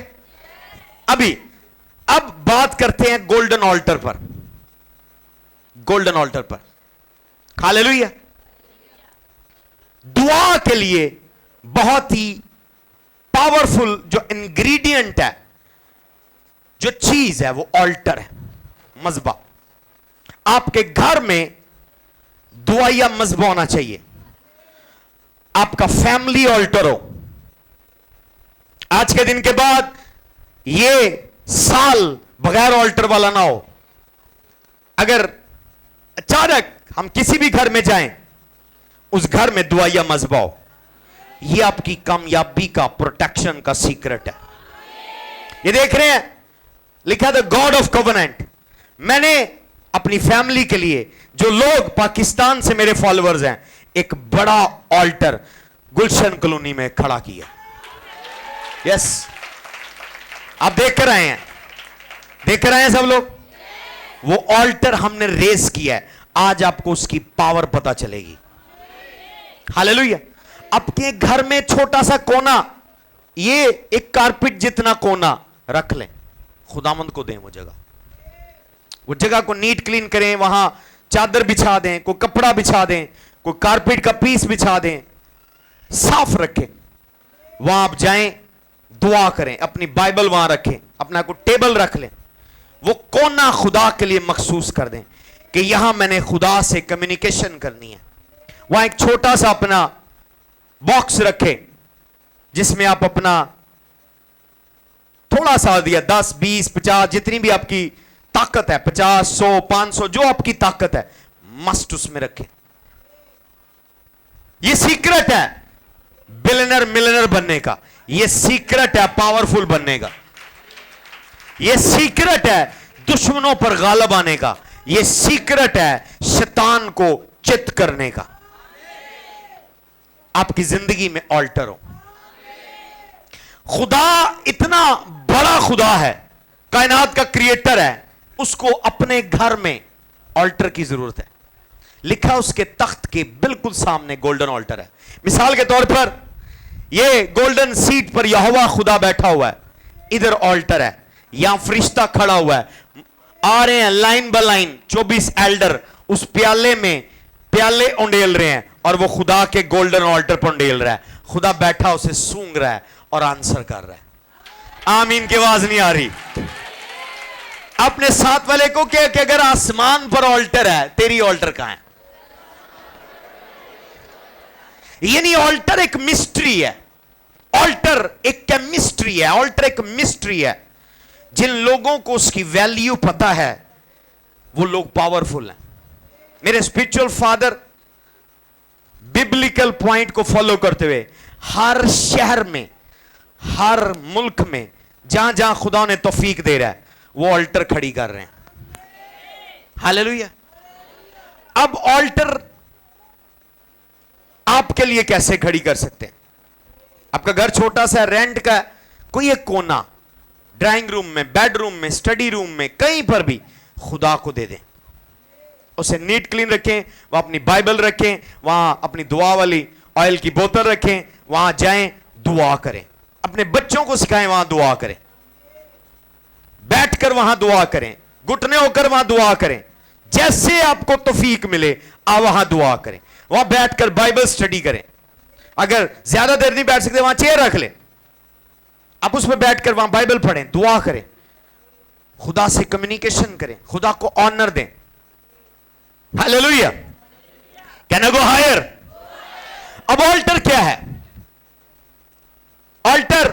अब बात करते हैं गोल्डन ऑल्टर पर, गोल्डन ऑल्टर पर। हालेलुया। दुआ के लिए बहुत ही पावरफुल जो इंग्रेडिएंट है, जो चीज है, वो ऑल्टर है, मज़बा। आपके घर में दुआया मज़बा होना चाहिए। आपका फैमिली ऑल्टर हो। आज के दिन के बाद ये साल बगैर ऑल्टर वाला ना हो। अगर अचानक हम किसी भी घर में जाएं, उस घर में दुआया मज़बा हो, यह आपकी कामयाबी का, प्रोटेक्शन का सीक्रेट है। ये देख रहे हैं, लिखा द गॉड ऑफ कवेनेंट। मैंने अपनी फैमिली के लिए, जो लोग पाकिस्तान से मेरे फॉलोअर्स हैं, एक बड़ा ऑल्टर गुलशन कॉलोनी में खड़ा किया। यस, आप देख कर आए हैं, देख कर आए हैं सब लोग। वो ऑल्टर हमने रेस किया है, आज आपको उसकी पावर पता चलेगी। हालेलुया। आपके घर में छोटा सा कोना, ये एक कारपेट जितना कोना रख लें, खुदामंद को दें वो जगह, वो जगह को नीट क्लीन करें, वहां चादर बिछा दें, कोई कपड़ा बिछा दें, कोई कारपेट का पीस बिछा दें, साफ रखें। वहां आप जाएं, दुआ करें, अपनी बाइबल वहां रखें, अपना कोई टेबल रख लें। वो कोना खुदा के लिए मखसूस कर दें कि यहां मैंने खुदा से कम्युनिकेशन करनी है। वहां एक छोटा सा अपना बॉक्स रखें, जिसमें आप अपना थोड़ा सा दिया, 10, 20, 50, जितनी भी आपकी ताकत है, 50, 100, 500, जो आपकी ताकत है, मस्ट उसमें रखें। ये सीक्रेट है बिलियनर मिलियनर बनने का, ये सीक्रेट है पावरफुल बनने का, ये सीक्रेट है दुश्मनों पर गालिब आने का, ये सीक्रेट है शैतान को चित करने का। आपकी जिंदगी में ऑल्टर हो। खुदा इतना बड़ा खुदा है, कायनात का क्रिएटर है, उसको अपने घर में ऑल्टर की जरूरत है। लिखा उसके तख्त के बिल्कुल सामने गोल्डन ऑल्टर है। मिसाल के तौर पर ये गोल्डन सीट पर यहोवा खुदा बैठा हुआ है, इधर ऑल्टर है, यहां फरिश्ता खड़ा हुआ है, आ रहे हैं लाइन बाय लाइन 24 एल्डर उस प्याले में प्याले उंडेल रहे हैं और वो खुदा के गोल्डन ऑल्टर पर उंडेल रहा है। खुदा बैठा उसे सूंघ रहा है और आंसर कर रहा है। आमीन की आवाज नहीं आ रही। अपने साथ वाले को कह कि अगर आसमान पर ऑल्टर है, तेरी ऑल्टर कहां है? यानी ऑल्टर एक मिस्ट्री है, ऑल्टर एक केमिस्ट्री है, ऑल्टर एक मिस्ट्री है। जिन लोगों को उसकी वैल्यू पता है वो लोग पावरफुल हैं। मेरे स्पिरिचुअल फादर बिब्लिकल पॉइंट को फॉलो करते हुए हर शहर में, हर मुल्क में, जहां जहां खुदा ने तौफीक दे रहा है, वो ऑल्टर खड़ी कर रहे हैं। हालेलुया। अब ऑल्टर आपके लिए कैसे खड़ी कर सकते हैं? आपका घर छोटा सा रेंट का, कोई एक कोना ड्राइंग रूम में, बेडरूम में, स्टडी रूम में, कहीं पर भी खुदा को दे दें, उसे नीट क्लीन रखें, वहां अपनी बाइबल रखें, वहां अपनी दुआ वाली ऑयल की बोतल रखें, वहां जाएं, दुआ करें, अपने बच्चों को सिखाएं, वहां दुआ करें, बैठकर वहां दुआ करें, घुटने होकर वहां दुआ करें, जैसे आपको तौफीक मिले आप वहां दुआ करें, वहां बैठकर बाइबल स्टडी करें। अगर ज्यादा देर नहीं बैठ सकते, वहां चेयर रख लें, आप उसमें बैठकर वहां बाइबल पढ़ें, दुआ करें, खुदा से कम्युनिकेशन करें, खुदा को ऑनर दें। Hallelujah. Can I go higher? अब ऑल्टर क्या है? ऑल्टर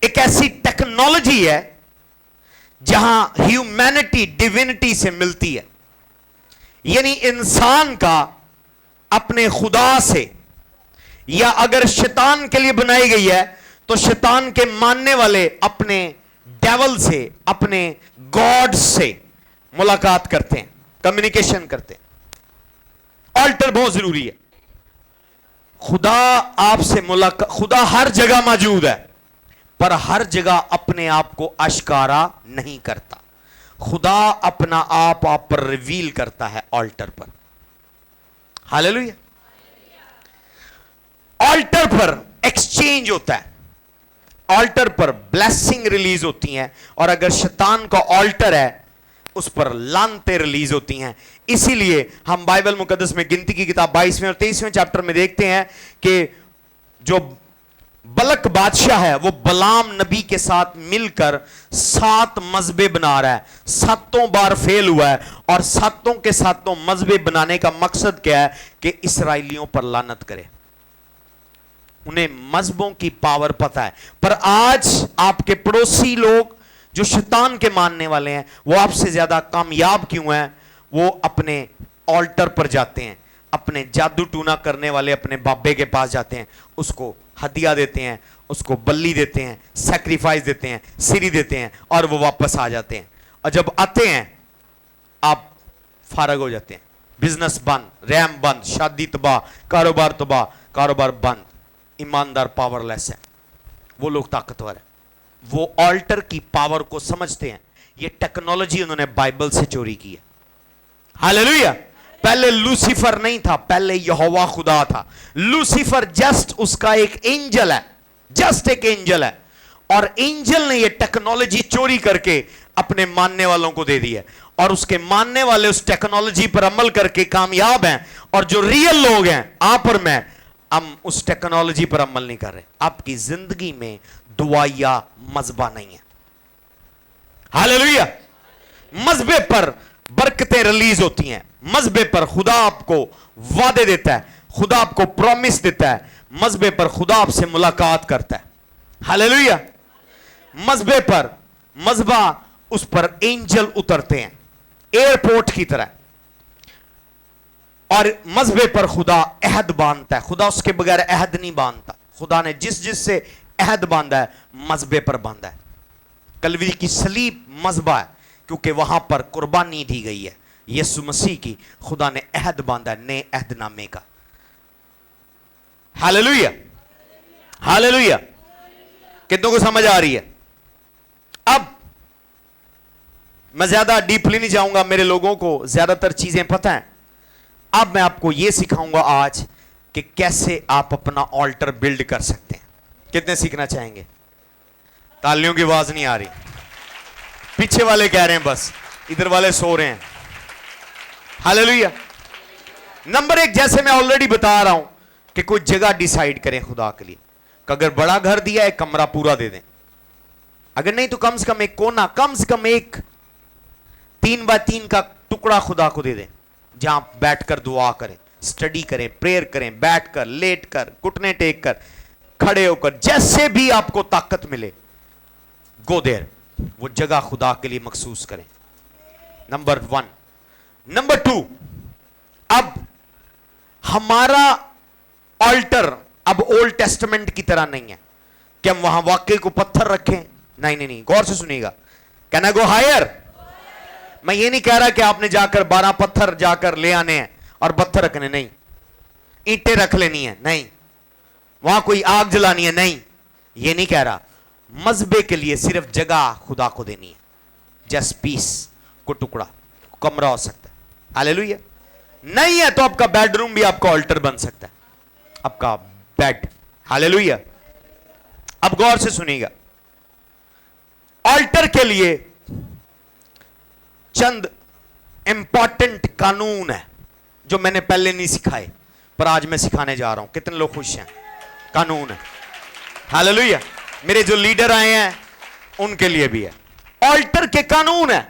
एक ऐसी टेक्नोलॉजी है जहां ह्यूमैनिटी डिविनिटी से मिलती है। यानी इंसान का अपने खुदा से, या अगर शैतान के लिए बनाई गई है तो शैतान के मानने वाले अपने डेवल से, अपने गॉड से मुलाकात करते हैं, कम्युनिकेशन करते हैं। ऑल्टर बहुत जरूरी है। खुदा आपसे मुलाकात, खुदा हर जगह मौजूद है, पर हर जगह अपने आप को आश्कारा नहीं करता। खुदा अपना आप पर रिवील करता है ऑल्टर पर। हालेलुया। ऑल्टर पर एक्सचेंज होता है, ऑल्टर पर ब्लेसिंग रिलीज होती हैं, और अगर शैतान का ऑल्टर है उस पर लानते रिलीज होती हैं। इसीलिए हम बाइबल मुकद्दस में गिनती की किताब 22वें और 23वें चैप्टर में देखते हैं कि जो बलक बादशाह है वो बलाम नबी के साथ मिलकर 7 मजबे बना रहा है, 7 बार फेल हुआ है, और 7 के 7 मजबे बनाने का मकसद क्या है? कि इसराइलियों पर लानत करे। उन्हें मजहबों की पावर पता है। पर आज आपके पड़ोसी लोग जो शैतान के मानने वाले हैं, वो आपसे ज्यादा कामयाब क्यों हैं? वो अपने ऑल्टर पर जाते हैं, अपने जादू टूना करने वाले अपने बाबे के पास जाते हैं, उसको हदिया देते हैं, उसको बल्ली देते हैं, सैक्रिफाइस देते हैं, सीरी देते हैं, और वो वापस आ जाते हैं। और जब आते हैं आप फारग हो जाते हैं। बिजनेस बंद, रैम बंद, शादी तबाह, कारोबार बंद, ईमानदार पावरलेस है। वो लोग ताकतवर है, वो ऑल्टर की पावर को समझते हैं। ये टेक्नोलॉजी उन्होंने बाइबल से चोरी की है। हालेलुया। पहले लूसीफर नहीं था, पहले यहोवा खुदा था। लूसीफर जस्ट उसका एक एंजल है, जस्ट एक एंजल है, और एंजल ने ये टेक्नोलॉजी चोरी करके अपने मानने वालों को दे दी है, और उसके मानने वाले उस टेक्नोलॉजी पर अमल करके कामयाब हैं। और जो रियल लोग हैं, आप और मैं, हम उस टेक्नोलॉजी पर अमल नहीं कर रहे। आपकी जिंदगी में दुआ या मजबा नहीं है। हालेलुया। मजबे पर बरकतें रिलीज होती हैं, मजबे पर खुदा आपको वादे देता है, खुदा आपको प्रॉमिस देता है, मजबे पर खुदा आपसे मुलाकात करता है। हालेलुया। मज़बे पर, मज़बा उस पर एंजल उतरते हैं एयरपोर्ट की तरह, और मज़बे पर खुदा अहद बांधता है। खुदा उसके बगैर अहद नहीं बांधता। खुदा ने जिस जिस से अहद बांधा है मज़बे पर बांधा है। कलवरी की सलीब मज़बा है, क्योंकि वहां पर कुर्बानी दी गई है यीशु मसीह की। खुदा ने अहद बांधा है नए अहदनामे का। Hallelujah, hallelujah. कितनों को समझ आ रही है? अब मैं ज्यादा डीपली नहीं जाऊंगा, मेरे लोगों को ज्यादातर चीजें पता है। अब मैं आपको यह सिखाऊंगा आज कि कैसे आप अपना ऑल्टर बिल्ड कर सकते हैं। कितने सीखना चाहेंगे? तालियों की आवाज नहीं आ रही, पीछे वाले कह रहे हैं बस, इधर वाले सो रहे हैं। हालेलुया। नंबर एक, जैसे मैं ऑलरेडी बता रहा हूं कि कोई जगह डिसाइड करें खुदा के लिए कि अगर बड़ा घर दिया है कमरा पूरा दे दें, अगर नहीं तो कम से कम एक कोना, कम से कम एक 3x3 का टुकड़ा खुदा को दे दें, जहां बैठकर दुआ करें, स्टडी करें, प्रेयर करें, बैठकर, लेटकर, घुटने टेक कर, खड़े होकर, जैसे भी आपको ताकत मिले, गो देयर, वो जगह खुदा के लिए मखसूस करें। नंबर 1। नंबर 2, अब हमारा ऑल्टर अब ओल्ड टेस्टामेंट की तरह नहीं है कि हम वहां वाकई को पत्थर रखें। नहीं नहीं नहीं, गौर से सुनिएगा। Can I go higher? मैं ये नहीं कह रहा कि आपने जाकर 12 पत्थर जाकर ले आने हैं और पत्थर रखने, नहीं। ईंटें रख लेनी है, नहीं। वहां कोई आग जलानी है, नहीं। ये नहीं कह रहा। मज़बे के लिए सिर्फ जगह खुदा को देनी है, जस्ट पीस को टुकड़ा, कमरा हो सकता है। हालेलुया। नहीं है तो आपका बेडरूम भी आपका ऑल्टर बन सकता है, आपका बेड। हालेलुया। अब गौर से सुनिएगा, ऑल्टर के लिए चंद इंपॉर्टेंट कानून है जो मैंने पहले नहीं सिखाए, पर आज मैं सिखाने जा रहा हूं। कितने लोग खुश हैं? कानून है। हालेलुया। मेरे जो लीडर आए हैं उनके लिए भी है। ऑल्टर के कानून है।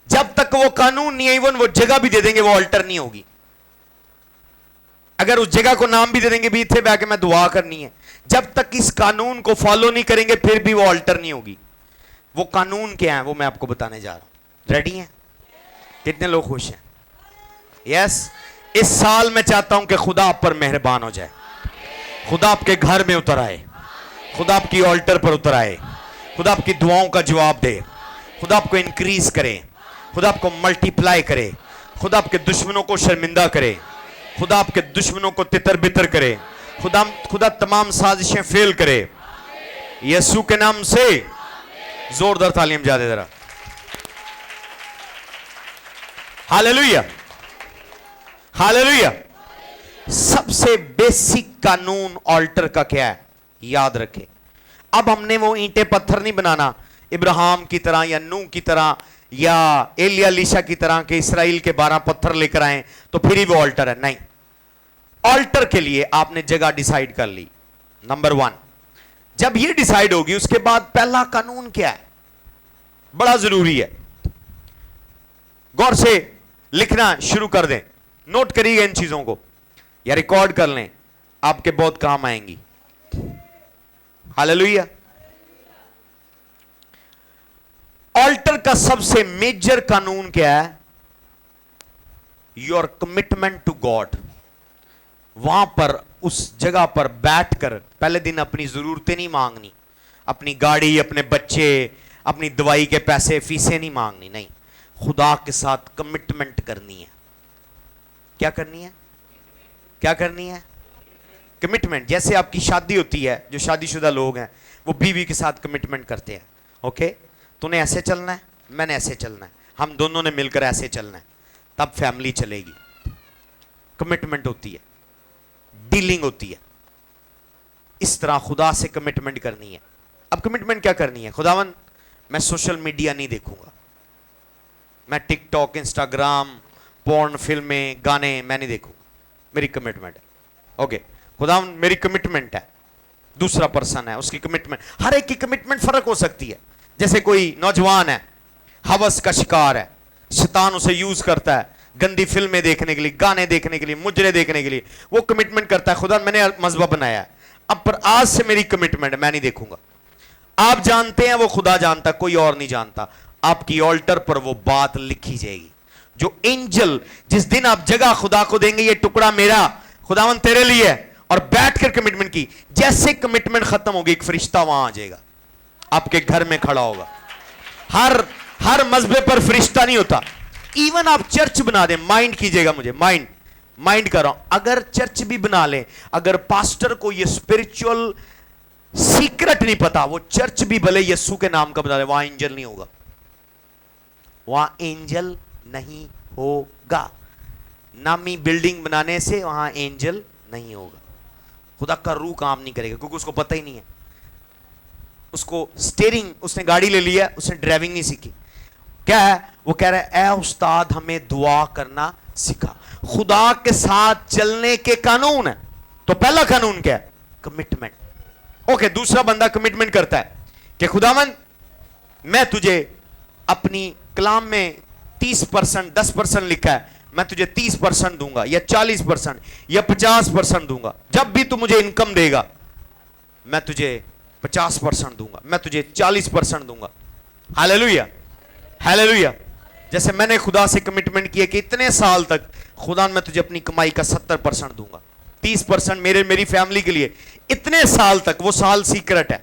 जब तक वो कानून नहीं है, इवन वो जगह भी दे देंगे, वो ऑल्टर नहीं होगी। अगर उस जगह को नाम भी दे देंगे भी इथे बैठ मैं दुआ करनी है, जब तक इस कानून को फॉलो नहीं करेंगे फिर भी वो ऑल्टर नहीं होगी। वो कानून क्या है वो मैं आपको बताने जा रहा हूं। रेडी हैं? कितने लोग खुश हैं? यस। इस साल मैं चाहता हूं कि खुदा आप पर मेहरबान हो जाए, खुदा आपके घर में उतर आए, खुदा आपकी ऑल्टर पर उतर आए, खुदा आपकी दुआओं का जवाब दे, खुदा आपको इंक्रीज करे, खुदा आपको मल्टीप्लाई करे, खुदा आपके दुश्मनों को शर्मिंदा करे, खुदा आपके दुश्मनों को तितर बितर करे, खुदा तमाम साजिशें फेल करे, यीशु के नाम से। जोरदार तालीम जा दे जरा। Hallelujah, hallelujah. सबसे बेसिक कानून ऑल्टर का क्या है याद रखें। अब हमने वो ईंटें पत्थर नहीं बनाना इब्राहिम की तरह या नूह की तरह या एलिया लीशा की तरह के इस्राएल के 12 पत्थर लेकर आए तो फिर ही वो ऑल्टर है, नहीं। ऑल्टर के लिए आपने जगह डिसाइड कर ली। नंबर 1, जब ये डिसाइड होगी उसके बाद पहला कानून क्या है, बड़ा जरूरी है। गौर से लिखना शुरू कर दें, नोट करिएगा इन चीजों को या रिकॉर्ड कर लें, आपके बहुत काम आएंगी। हालेलुया। ऑल्टर का सबसे मेजर कानून क्या है? Your commitment to God. वहां पर उस जगह पर बैठकर पहले दिन अपनी जरूरतें नहीं मांगनी, अपनी गाड़ी, अपने बच्चे, अपनी दवाई के पैसे, फीसें नहीं मांगनी, नहीं। खुदा के साथ कमिटमेंट करनी है। क्या करनी है? क्या करनी है? कमिटमेंट। जैसे आपकी शादी होती है, जो शादीशुदा लोग हैं वो बीवी के साथ कमिटमेंट करते हैं। ओके, तूने ऐसे चलना है, मैंने ऐसे चलना है, हम दोनों ने मिलकर ऐसे चलना है, तब फैमिली चलेगी। कमिटमेंट होती है, डीलिंग होती है। इस तरह खुदा से कमिटमेंट करनी है। अब कमिटमेंट क्या करनी है? खुदावन मैं सोशल मीडिया नहीं देखूंगा, मैं टिकटॉक, इंस्टाग्राम, पॉर्न फिल्में, गाने मैं नहीं देखूंगा, मेरी कमिटमेंट है। ओके, खुदावन मेरी कमिटमेंट है। दूसरा पर्सन है, उसकी कमिटमेंट, हर एक की कमिटमेंट फर्क हो सकती है। जैसे कोई नौजवान है, हवस का शिकार है, शैतान उसे यूज करता है गंदी फिल्में देखने के लिए, गाने देखने के लिए, मुजरे देखने के लिए। वो कमिटमेंट करता है खुदा मैंने मजहब बनाया है, अब पर आज से मेरी कमिटमेंट है, मैं नहीं देखूंगा। آپ جانتے ہیں وہ خدا جانتا, کوئی اور نہیں جانتا. آپ کی آلٹر پر وہ بات لکھی جائے گی. جو اینجل جس دن آپ جگہ خدا کو دیں گے, یہ ٹکڑا میرا خداوند تیرے لیے ہے, اور بیٹھ کر کمٹمنٹ کی, جیسے کمٹمنٹ ختم ہوگی ایک فرشتہ وہاں آ جائے گا, آپ کے گھر میں کھڑا ہوگا. ہر مذہبے پر فرشتہ نہیں ہوتا. ایون آپ چرچ بنا دیں, مائنڈ کیجئے گا, مجھے مائنڈ کر رہا ہوں, اگر چرچ بھی بنا لیں, اگر پاسٹر کو یہ اسپرچول سیکرٹ نہیں پتا, وہ چرچ بھی بھلے یسوع کے نام کا بنا دے, وہاں اینجل نہیں ہوگا. وہاں اینجل نہیں ہوگا. نامی بلڈنگ بنانے سے وہاں اینجل نہیں ہوگا. خدا کا روح کام نہیں کرے گا, کیونکہ اس کو پتہ ہی نہیں ہے. اس کو سٹیئرنگ, اس نے گاڑی لے لیا, اس نے ڈرائیونگ نہیں سیکھی. کیا ہے وہ کہہ رہا ہے, اے استاد ہمیں دعا کرنا سکھا. خدا کے ساتھ چلنے کے قانون ہے. تو پہلا قانون کیا ہے؟ کمٹمنٹ. اوکے, دوسرا بندہ کمٹمنٹ کرتا ہے کہ خداوند میں تجھے اپنی کلام میں 30% 10% لکھا ہے, میں تجھے 30% دوں گا, یا 40% یا 50% دوں گا. جب بھی تو مجھے انکم دے گا میں تجھے 50% دوں گا, میں تجھے 40% دوں گا. ہاللیلویہ, ہاللیلویہ. جیسے میں نے خدا سے کمٹمنٹ کیا کہ اتنے سال تک خدا میں تجھے اپنی کمائی کا 70% دوں گا, 30% میری فیملی کے لیے. اتنے سال تک, وہ سال سیکرٹ ہے.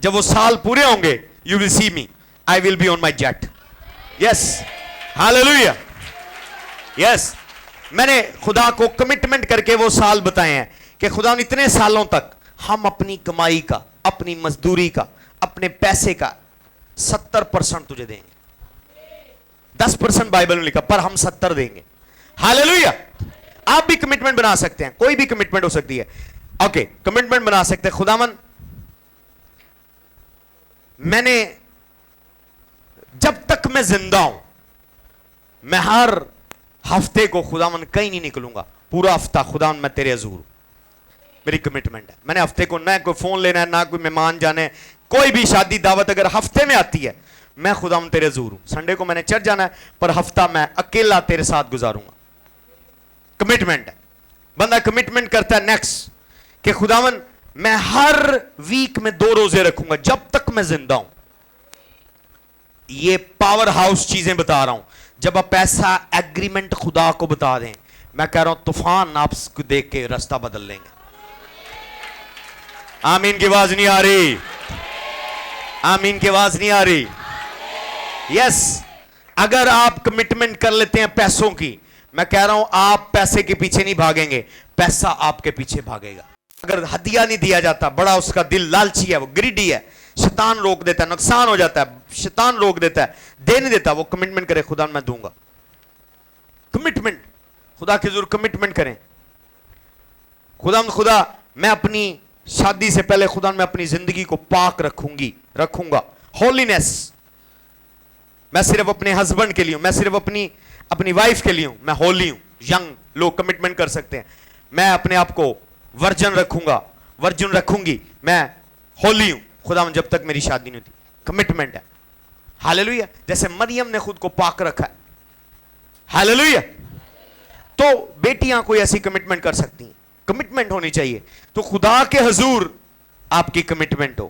جب وہ سال پورے ہوں گے, you will see me, I will be on my jet. Yes, hallelujah. Yes, میں نے خدا کو کمٹمنٹ کر کے وہ سال بتائے ہیں کہ خدا اتنے سالوں تک ہم اپنی کمائی کا, اپنی مزدوری کا, اپنے پیسے کا 70% تجھے دیں گے. 10% بائبل میں لکھا, پر ہم 70 دیں گے. ہاللیلویہ. آپ بھی کمٹمنٹ بنا سکتے ہیں, کوئی بھی کمٹمنٹ ہو سکتی ہے. اوکے, کمٹمنٹ بنا سکتے ہیں, خداوند میں نے جب تک میں زندہ ہوں, میں ہر ہفتے کو خداوند کہیں نہیں نکلوں گا, پورا ہفتہ خداوند میں تیرے حضور ہوں. میری کمٹمنٹ ہے. میں نے ہفتے کو نہ کوئی فون لینا ہے, نہ کوئی مہمان جانے, کوئی بھی شادی دعوت اگر ہفتے میں آتی ہے, میں خداوند تیرے حضور ہوں. سنڈے کو میں نے چرچ جانا ہے, پر ہفتہ میں اکیلا تیرے ساتھ گزاروں گا. کمٹمنٹ ہے. بندہ کمٹمنٹ کرتا ہے نیکسٹ کہ خداوند میں ہر ویک میں 2 روزے رکھوں گا جب تک میں زندہ ہوں. یہ پاور ہاؤس چیزیں بتا رہا ہوں. جب آپ ایسا ایگریمنٹ خدا کو بتا دیں, میں کہہ رہا ہوں طوفان آپ کو دیکھ کے راستہ بدل لیں گے. آمین کی آواز نہیں آ رہی, آمین کی آواز نہیں آ رہی. یس, اگر آپ کمٹمنٹ کر لیتے ہیں پیسوں کی, میں کہہ رہا ہوں آپ پیسے کے پیچھے نہیں بھاگیں گے, پیسہ آپ کے پیچھے بھاگے گا. اگر ہدیہ نہیں دیا جاتا, بڑا اس کا دل لالچی ہے, وہ گریڈی ہے, شیطان روک دیتا ہے, نقصان ہو جاتا ہے, شیطان روک دیتا ہے, دے نہیں دیتا. وہ کمٹمنٹ کرے, خدا میں دوں گا. کمٹمنٹ, خدا کے ضرور کمٹمنٹ کریں. خدا میں اپنی شادی سے پہلے خدا میں اپنی زندگی کو پاک رکھوں گا. ہولینس, میں صرف اپنے ہسبینڈ کے لیے ہوں, میں صرف اپنی وائف کے لیے ہوں, میں ہولی ہوں. ینگ لوگ کمٹمنٹ کر سکتے ہیں, میں اپنے آپ کو ورجن رکھوں گی, میں ہولی ہوں خدا جب تک میری شادی نہیں ہوتی. کمٹمنٹ ہے. ہاللیلویہ. جیسے مریم نے خود کو پاک رکھا ہے. ہاللیلویہ. تو بیٹیاں کوئی ایسی کمٹمنٹ کر سکتی ہیں, کمٹمنٹ ہونی چاہیے. تو خدا کے حضور آپ کی کمٹمنٹ ہو.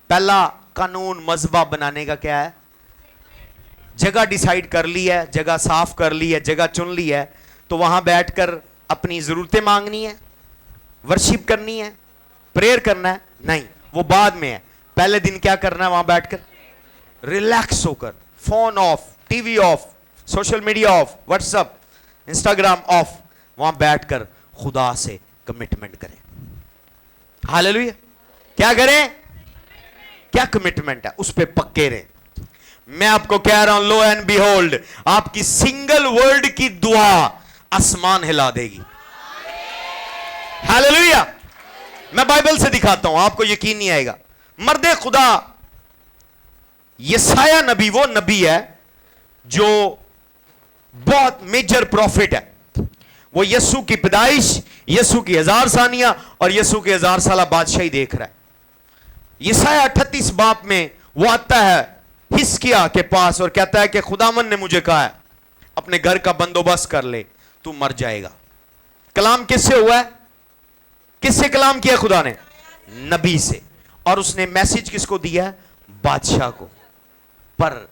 پہلا قانون مذبح بنانے کا کیا ہے؟ جگہ ڈیسائیڈ کر لی ہے, جگہ صاف کر لی ہے, جگہ چن لی ہے, تو وہاں بیٹھ کر اپنی ضرورتیں مانگنی ہے, ورشپ کرنی ہے, پریئر کرنا ہے؟ نہیں, وہ بعد میں ہے. پہلے دن کیا کرنا ہے؟ وہاں بیٹھ کر ریلیکس ہو کر, phone off, T V of, social media of, what's up, Instagram of, وہاں بیٹھ کر خدا سے کمٹمنٹ کریں. ہاللیلویہ. کیا کریں؟ کیا کمٹمنٹ ہے اس پہ پکے رہیں. میں آپ کو کہہ رہا ہوں, لو اینڈ بی ہولڈ, آپ کی سنگل ورڈ کی دعا آسمان ہلا دے گی. ہاللیلویہ. میں بائبل سے دکھاتا ہوں, آپ کو یقین نہیں آئے گا. مرد خدا یسایہ نبی وہ نبی ہے جو بہت میجر پروفٹ ہے. وہ یسوع کی پیدائش, یسوع کی 1000 ثانیہ اور یسوع کی 1000 سالہ بادشاہی دیکھ رہا ہے. یسایہ 38 باب میں وہ آتا ہے حزقیہ کے پاس اور کہتا ہے کہ خداوند نے مجھے کہا ہے اپنے گھر کا بندوبست کر لے, تو مر جائے گا. کلام کس سے ہوا ہے؟ کس سے کلام کیا خدا نے؟ نبی سے. اور اس نے میسج کس کو دیا ہے؟ बादशाह को। पर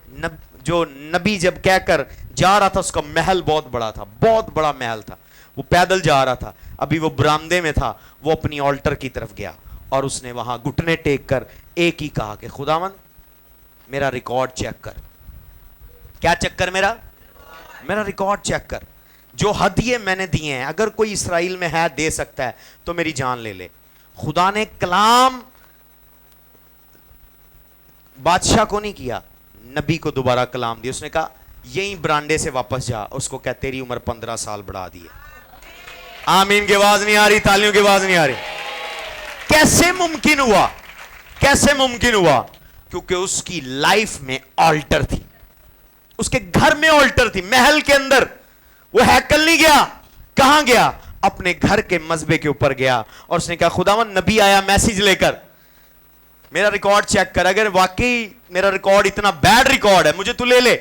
जो नबी जब कहकर जा रहा था, उसका महल बहुत बड़ा था, बहुत बड़ा महल था, वो पैदल जा रहा था, अभी वो बरामदे में था, वो अपनी ऑल्टर की तरफ गया और उसने वहां घुटने टेक कर एक ही कहा कि खुदावन मेरा रिकॉर्ड चेक कर। क्या चेक कर? मेरा रिकॉर्ड चेक कर। जो हदिये मैंने दिए हैं, अगर कोई इसराइल में है दे सकता है तो मेरी जान ले ले। खुदा ने कलाम बादशाह को नहीं किया, नबी को दोबारा कलाम दिया। उसने कहा यहीं बरांडे से वापस जा। उसको कह तेरी उम्र 15 साल बढ़ा दी है। आमीन की आवाज नहीं आ रही, तालियों की आवाज नहीं आ रही। कैसे मुमकिन हुआ? कैसे मुमकिन हुआ? क्योंकि उसकी लाइफ में ऑल्टर थी, उसके घर में ऑल्टर थी, महल के अंदर। वो हैकल नहीं गया। कहां गया? अपने घर के मजबे के ऊपर गया और उसने कहा खुदावन नबी आया मैसेज लेकर, मेरा रिकॉर्ड चेक कर। अगर वाकई मेरा रिकॉर्ड इतना बैड रिकॉर्ड है मुझे तू ले ले,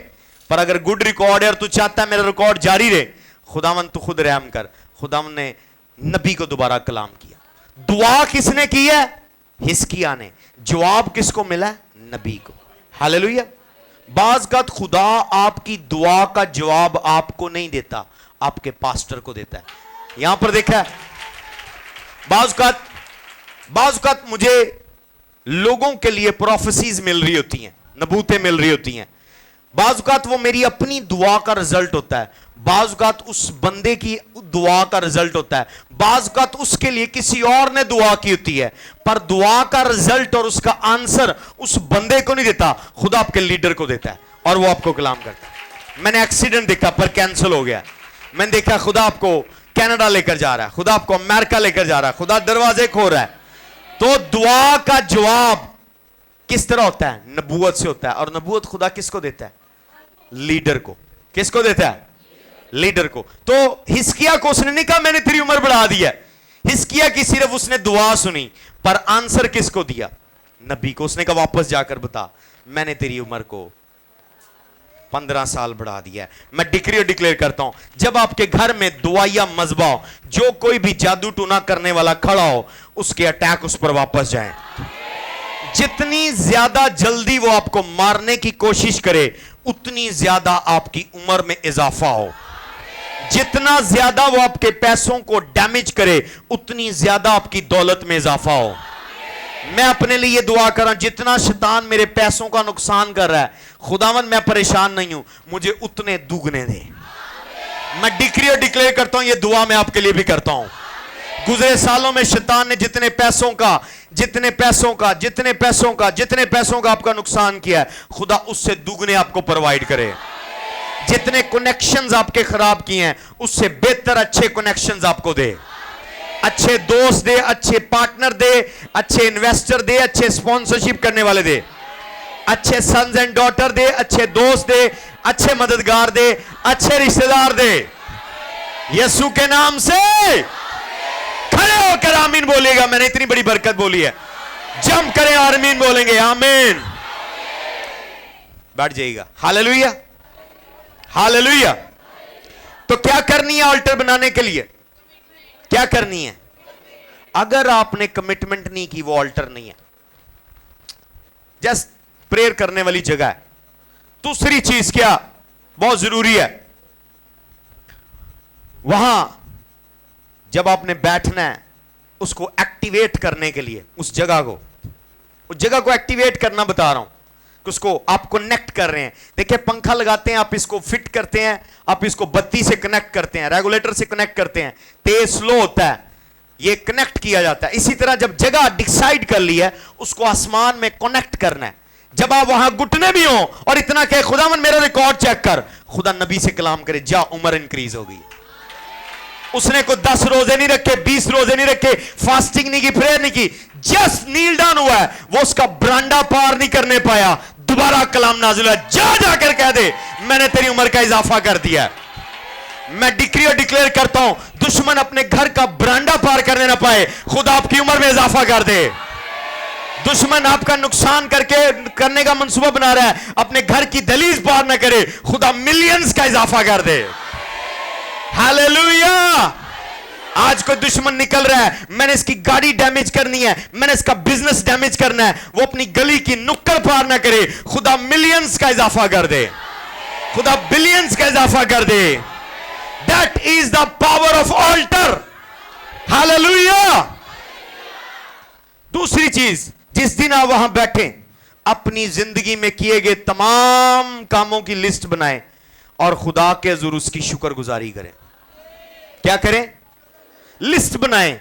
पर अगर गुड रिकॉर्ड है और तू चाहता है मेरा रिकॉर्ड जारी रहे, खुदावन तू खुद रहम कर। खुदावन ने नबी को दोबारा कलाम किया। दुआ किसने की है? हिजकिय्याह ने। जवाब किसको मिला? नबी को। हालेलुया। बाज़ औक़ात खुदा आपकी दुआ का जवाब आपको नहीं देता, आपके पास्टर को देता है। यहां पर देखा है, बाज़ औक़ात मुझे लोगों के लिए प्रोफेसीज मिल रही होती हैं, नबूतें मिल रही होती हैं। बाज़ औक़ात वो मेरी अपनी दुआ का रिजल्ट होता है, बाज़ औक़ात उस बंदे की दुआ का रिजल्ट होता है, बाज़ औक़ात उसके लिए किसी और ने दुआ की होती है। पर दुआ का रिजल्ट और उसका आंसर उस बंदे को नहीं देता, खुदा आपके लीडर को देता है और वो आपको कलाम करता है। मैंने एक्सीडेंट देखा पर कैंसिल हो गया। मैंने देखा खुदा आपको कनाडा लेकर जा रहा है, खुदा आपको अमेरिका लेकर जा रहा है, खुदा दरवाजे खोल रहा है। तो दुआ का जवाब किस तरह होता है? नबूवत से होता है। और नबूवत खुदा किसको देता है? लीडर को। किसको देता है? लीडर को। तो हिजकिय्याह को उसने नहीं कहा मैंने तेरी उम्र बढ़ा दी है। हिजकिय्याह की सिर्फ उसने दुआ सुनी, पर आंसर किसको दिया? नबी को। उसने कहा वापस जाकर बता मैंने तेरी उम्र को 15 साल बढ़ा दिया है। मैं डिक्री और डिक्लेयर करता हूं, जब आपके घर में दुआ या मजबा हो, जो कोई भी जादू टूना करने वाला खड़ा हो, उसके अटैक उस पर वापस जाएं। जितनी ज्यादा जल्दी वो आपको मारने की कोशिश करे, उतनी ज्यादा आपकी उम्र में इजाफा हो। जितना ज्यादा वो आपके पैसों को डैमेज करे, उतनी ज्यादा आपकी दौलत में इजाफा हो। मैं अपने लिए दुआ कर रहा हूं, जितना शैतान मेरे पैसों का नुकसान कर रहा है, खुदावन मैं परेशान नहीं हूं, मुझे उतने दुगने दे। मैं डिक्री और डिक्लेयर करता हूं, ये दुआ मैं आपके लिए भी करता हूं। गुजरे सालों में शैतान ने जितने पैसों का आपका नुकसान किया है, खुदा उससे दुगने आपको प्रोवाइड करे। जितने कनेक्शंस आपके खराब किए हैं, उससे बेहतर अच्छे कनेक्शंस आपको दे। अच्छे दोस्त दे, अच्छे पार्टनर दे, अच्छे इन्वेस्टर दे, अच्छे स्पॉन्सरशिप करने वाले दे, अच्छे सन्स एंड डॉटर दे, अच्छे दोस्त दे, अच्छे मददगार दे, अच्छे रिश्तेदार दे। यीशु के नाम से खड़े होकर आमीन बोलिएगा। मैंने इतनी बड़ी बरकत बोली है, जम करें आमीन बोलेंगे। आमीन। बैठ जाइएगा। Hallelujah, hallelujah. तो क्या करनी है ऑल्टर बनाने के लिए? क्या करनी है? अगर आपने कमिटमेंट नहीं की, वो ऑल्टर नहीं है, जस्ट प्रेयर करने वाली जगह है। दूसरी चीज क्या बहुत जरूरी है, वहां जब आपने बैठना है, उसको एक्टिवेट करने के लिए उस जगह को एक्टिवेट करना बता रहा हूं कि उसको आप कनेक्ट कर रहे हैं। देखिए पंखा लगाते हैं, आप इसको फिट करते हैं, आप इसको बत्ती से कनेक्ट करते हैं, रेगुलेटर से कनेक्ट करते हैं, तेज स्लो होता है, ये कनेक्ट किया जाता है। इसी तरह जब जगह डिसाइड कर ली है, उसको आसमान में कनेक्ट करना है। जब आप वहां घुटने भी हो और इतना कहे खुदावन मेरा रिकॉर्ड चेक कर, खुदा नबी से कलाम करे, जा उम्र इंक्रीज होगी। उसने को 10 रोजे नहीं रखे, 20 रोजे नहीं रखे, फास्टिंग नहीं की, प्रेयर नहीं की, जस्ट नील डाउन हुआ है, वो उसका बरांडा पार नहीं करने पाया, दोबारा कलाम नाज़िल हुआ, जा जाकर कह दे मैंने तेरी उम्र का इजाफा कर दिया। मैं डिक्री और डिक्लेयर करता हूं, दुश्मन अपने घर का बरांडा पार करने ना पाए, खुदा आपकी उम्र में इजाफा कर दे। दुश्मन आपका नुकसान करने का मंसूबा बना रहा है, अपने घर की दहलीज पार ना करे, खुदा मिलियंस का इजाफा कर दे। हालेलुया, آج کوئی دشمن نکل رہا ہے, میں نے اس کی گاڑی ڈیمیج کرنی ہے, میں نے اس کا بزنس ڈیمیج کرنا ہے, وہ اپنی گلی کی نکڑ پار نہ کرے, خدا ملینز کا اضافہ کر دے, خدا بلینز کا اضافہ کر دے. That is the power of altar. Hallelujah. دوسری چیز, جس دن آپ وہاں بیٹھیں اپنی زندگی میں کیے گئے تمام کاموں کی لسٹ بنائیں اور خدا کے حضور اس کی شکر گزاری کریں. کیا کریں؟ لسٹ بنائیں.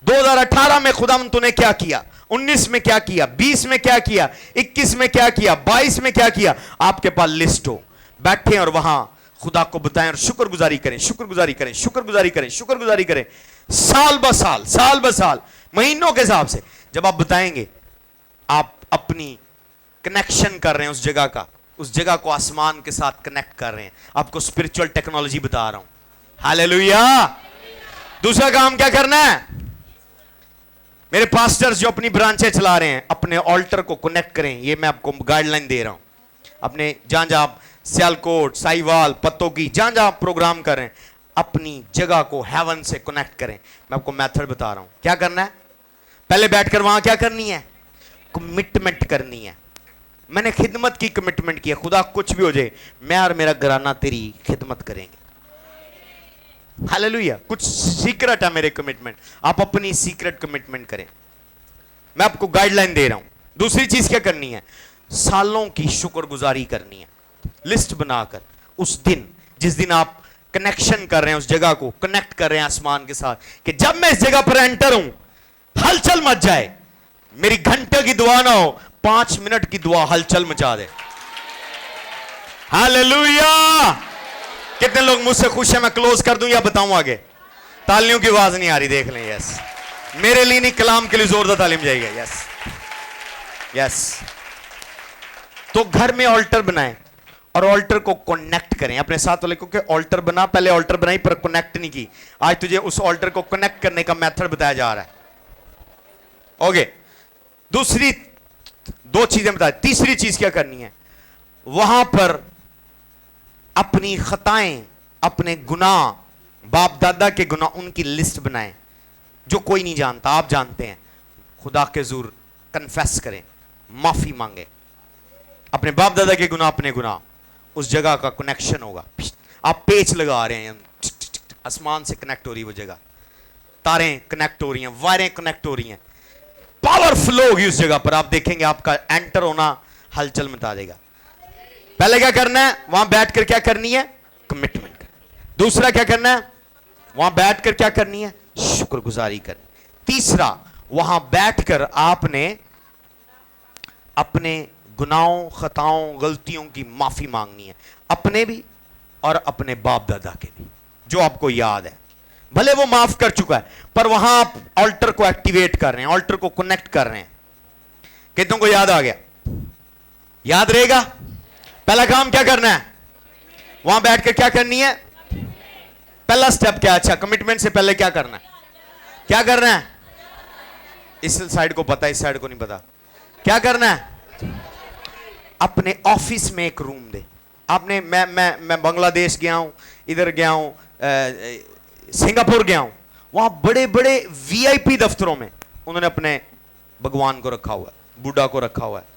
2018 میں خدا تو نے کیا کیا, 19 میں کیا کیا, 20 میں کیا کیا, 21 میں کیا کیا, 22 میں کیا کیا. آپ کے پاس لسٹ ہو, بیٹھیں اور وہاں خدا کو بتائیں اور شکر گزاری کریں, شکر گزاری کریں, شکر گزاری کریں, شکر گزاری کریں. سال بہ سال, سال بہ سال, مہینوں کے حساب سے جب آپ بتائیں گے, آپ اپنی کنیکشن کر رہے ہیں اس جگہ کا, اس جگہ کو آسمان کے ساتھ کنیکٹ کر رہے ہیں. آپ کو اسپرچول ٹیکنالوجی بتا رہا ہوں. ہاللیلویا. دوسرا کام کیا کرنا ہے؟ میرے پاسٹرز جو اپنی برانچیں چلا رہے ہیں, اپنے آلٹر کو کنیکٹ کریں. یہ میں آپ کو گائیڈ لائن دے رہا ہوں. اپنے جہاں جہاں آپ سیالکوٹ, سائیوال, پتوں کی, جہاں جہاں آپ پروگرام کر رہے ہیں, اپنی جگہ کو ہیون سے کنیکٹ کریں. میں آپ کو میتھڈ بتا رہا ہوں. کیا کرنا ہے؟ پہلے بیٹھ کر وہاں کیا کرنی ہے؟ کمٹمنٹ کرنی ہے. میں نے خدمت کی کمٹمنٹ کی ہے, خدا کچھ بھی ہو جائے میں اور میرا گھرانہ تیری خدمت کریں گے. ہاللیلویا. کچھ سیکرٹ ہے میرے کمٹمنٹ, آپ اپنی سیکرٹ کمٹمنٹ کریں. میں آپ کو گائیڈ لائن دے رہا ہوں. دوسری چیز کیا کرنی ہے؟ سالوں کی شکر گزاری کرنی ہے. لسٹ بنا کر اس دن, جس دن آپ کنیکشن کر رہے ہیں, اس جگہ کو کنیکٹ کر رہے ہیں آسمان کے ساتھ, کہ جب میں اس جگہ پر انٹر ہوں ہلچل مچ جائے. میری گھنٹے کی دعا نہ ہو, 5 منٹ کی دعا ہلچل مچا دے. ہاللیلویا. کتنے لوگ مجھ سے خوش ہیں میں کلوز کر دوں یا بتاؤں آگے؟ تالیوں کی آواز نہیں آ رہی, دیکھ لیں. یس, میرے لیے نہیں, کلام کے لیے زوردار تعلیم جائے گا. یس یس. تو گھر میں آلٹر بنائیں اور آلٹر کو کنیکٹ کریں اپنے ساتھ والے کو, کہ آلٹر بنا, پہلے آلٹر بنائی پر کنیکٹ نہیں کی. آج تجھے اس آلٹر کو کنیکٹ کرنے کا میتھڈ بتایا جا رہا ہے. اوکے. دوسری 2 چیزیں بتائیں. تیسری چیز کیا کرنی ہے؟ وہاں پر اپنی خطائیں, اپنے گناہ, باپ دادا کے گناہ, ان کی لسٹ بنائیں جو کوئی نہیں جانتا, آپ جانتے ہیں. خدا کے حضور کنفیس کریں, معافی مانگیں. اپنے باپ دادا کے گناہ, اپنے گناہ, اس جگہ کا کنیکشن ہوگا. آپ پیچ لگا رہے ہیں, آسمان سے کنیکٹ ہو رہی وہ جگہ, تاریں کنیکٹ ہو رہی ہیں, وائریں کنیکٹ ہو رہی ہیں, پاور فلو ہوگی اس جگہ پر. آپ دیکھیں گے آپ کا انٹر ہونا ہلچل مچا دے گا. پہلے کیا کرنا ہے؟ وہاں بیٹھ کر کیا کرنی ہے؟ کمٹمنٹ. دوسرا کیا کرنا ہے؟ وہاں بیٹھ کر کیا کرنی ہے؟ شکر گزاری کرنی. تیسرا, وہاں بیٹھ کر آپ نے اپنے گناہوں, خطاؤں, غلطیوں کی معافی مانگنی ہے, اپنے بھی اور اپنے باپ دادا کے بھی, جو آپ کو یاد ہے. بھلے وہ معاف کر چکا ہے, پر وہاں آپ آلٹر کو ایکٹیویٹ کر رہے ہیں, آلٹر کو کنیکٹ کر رہے ہیں. کتنوں کو یاد آ گیا؟ یاد رہے گا. پہلا کام کیا کرنا ہے؟ وہاں بیٹھ کر کیا کرنی ہے؟ پہلا سٹیپ کیا؟ اچھا, کمٹمنٹ سے پہلے کیا کرنا ہے؟ کیا کرنا ہے؟ اس سائیڈ کو پتا, اس سائیڈ کو نہیں پتا. کیا کرنا ہے؟ اپنے آفس میں ایک روم دے. آپ نے, میں بنگلہ دیش گیا ہوں, ادھر گیا ہوں, سنگاپور گیا ہوں, وہاں بڑے بڑے وی آئی پی دفتروں میں انہوں نے اپنے بھگوان کو رکھا ہوا ہے, بوڈھا کو رکھا ہوا ہے.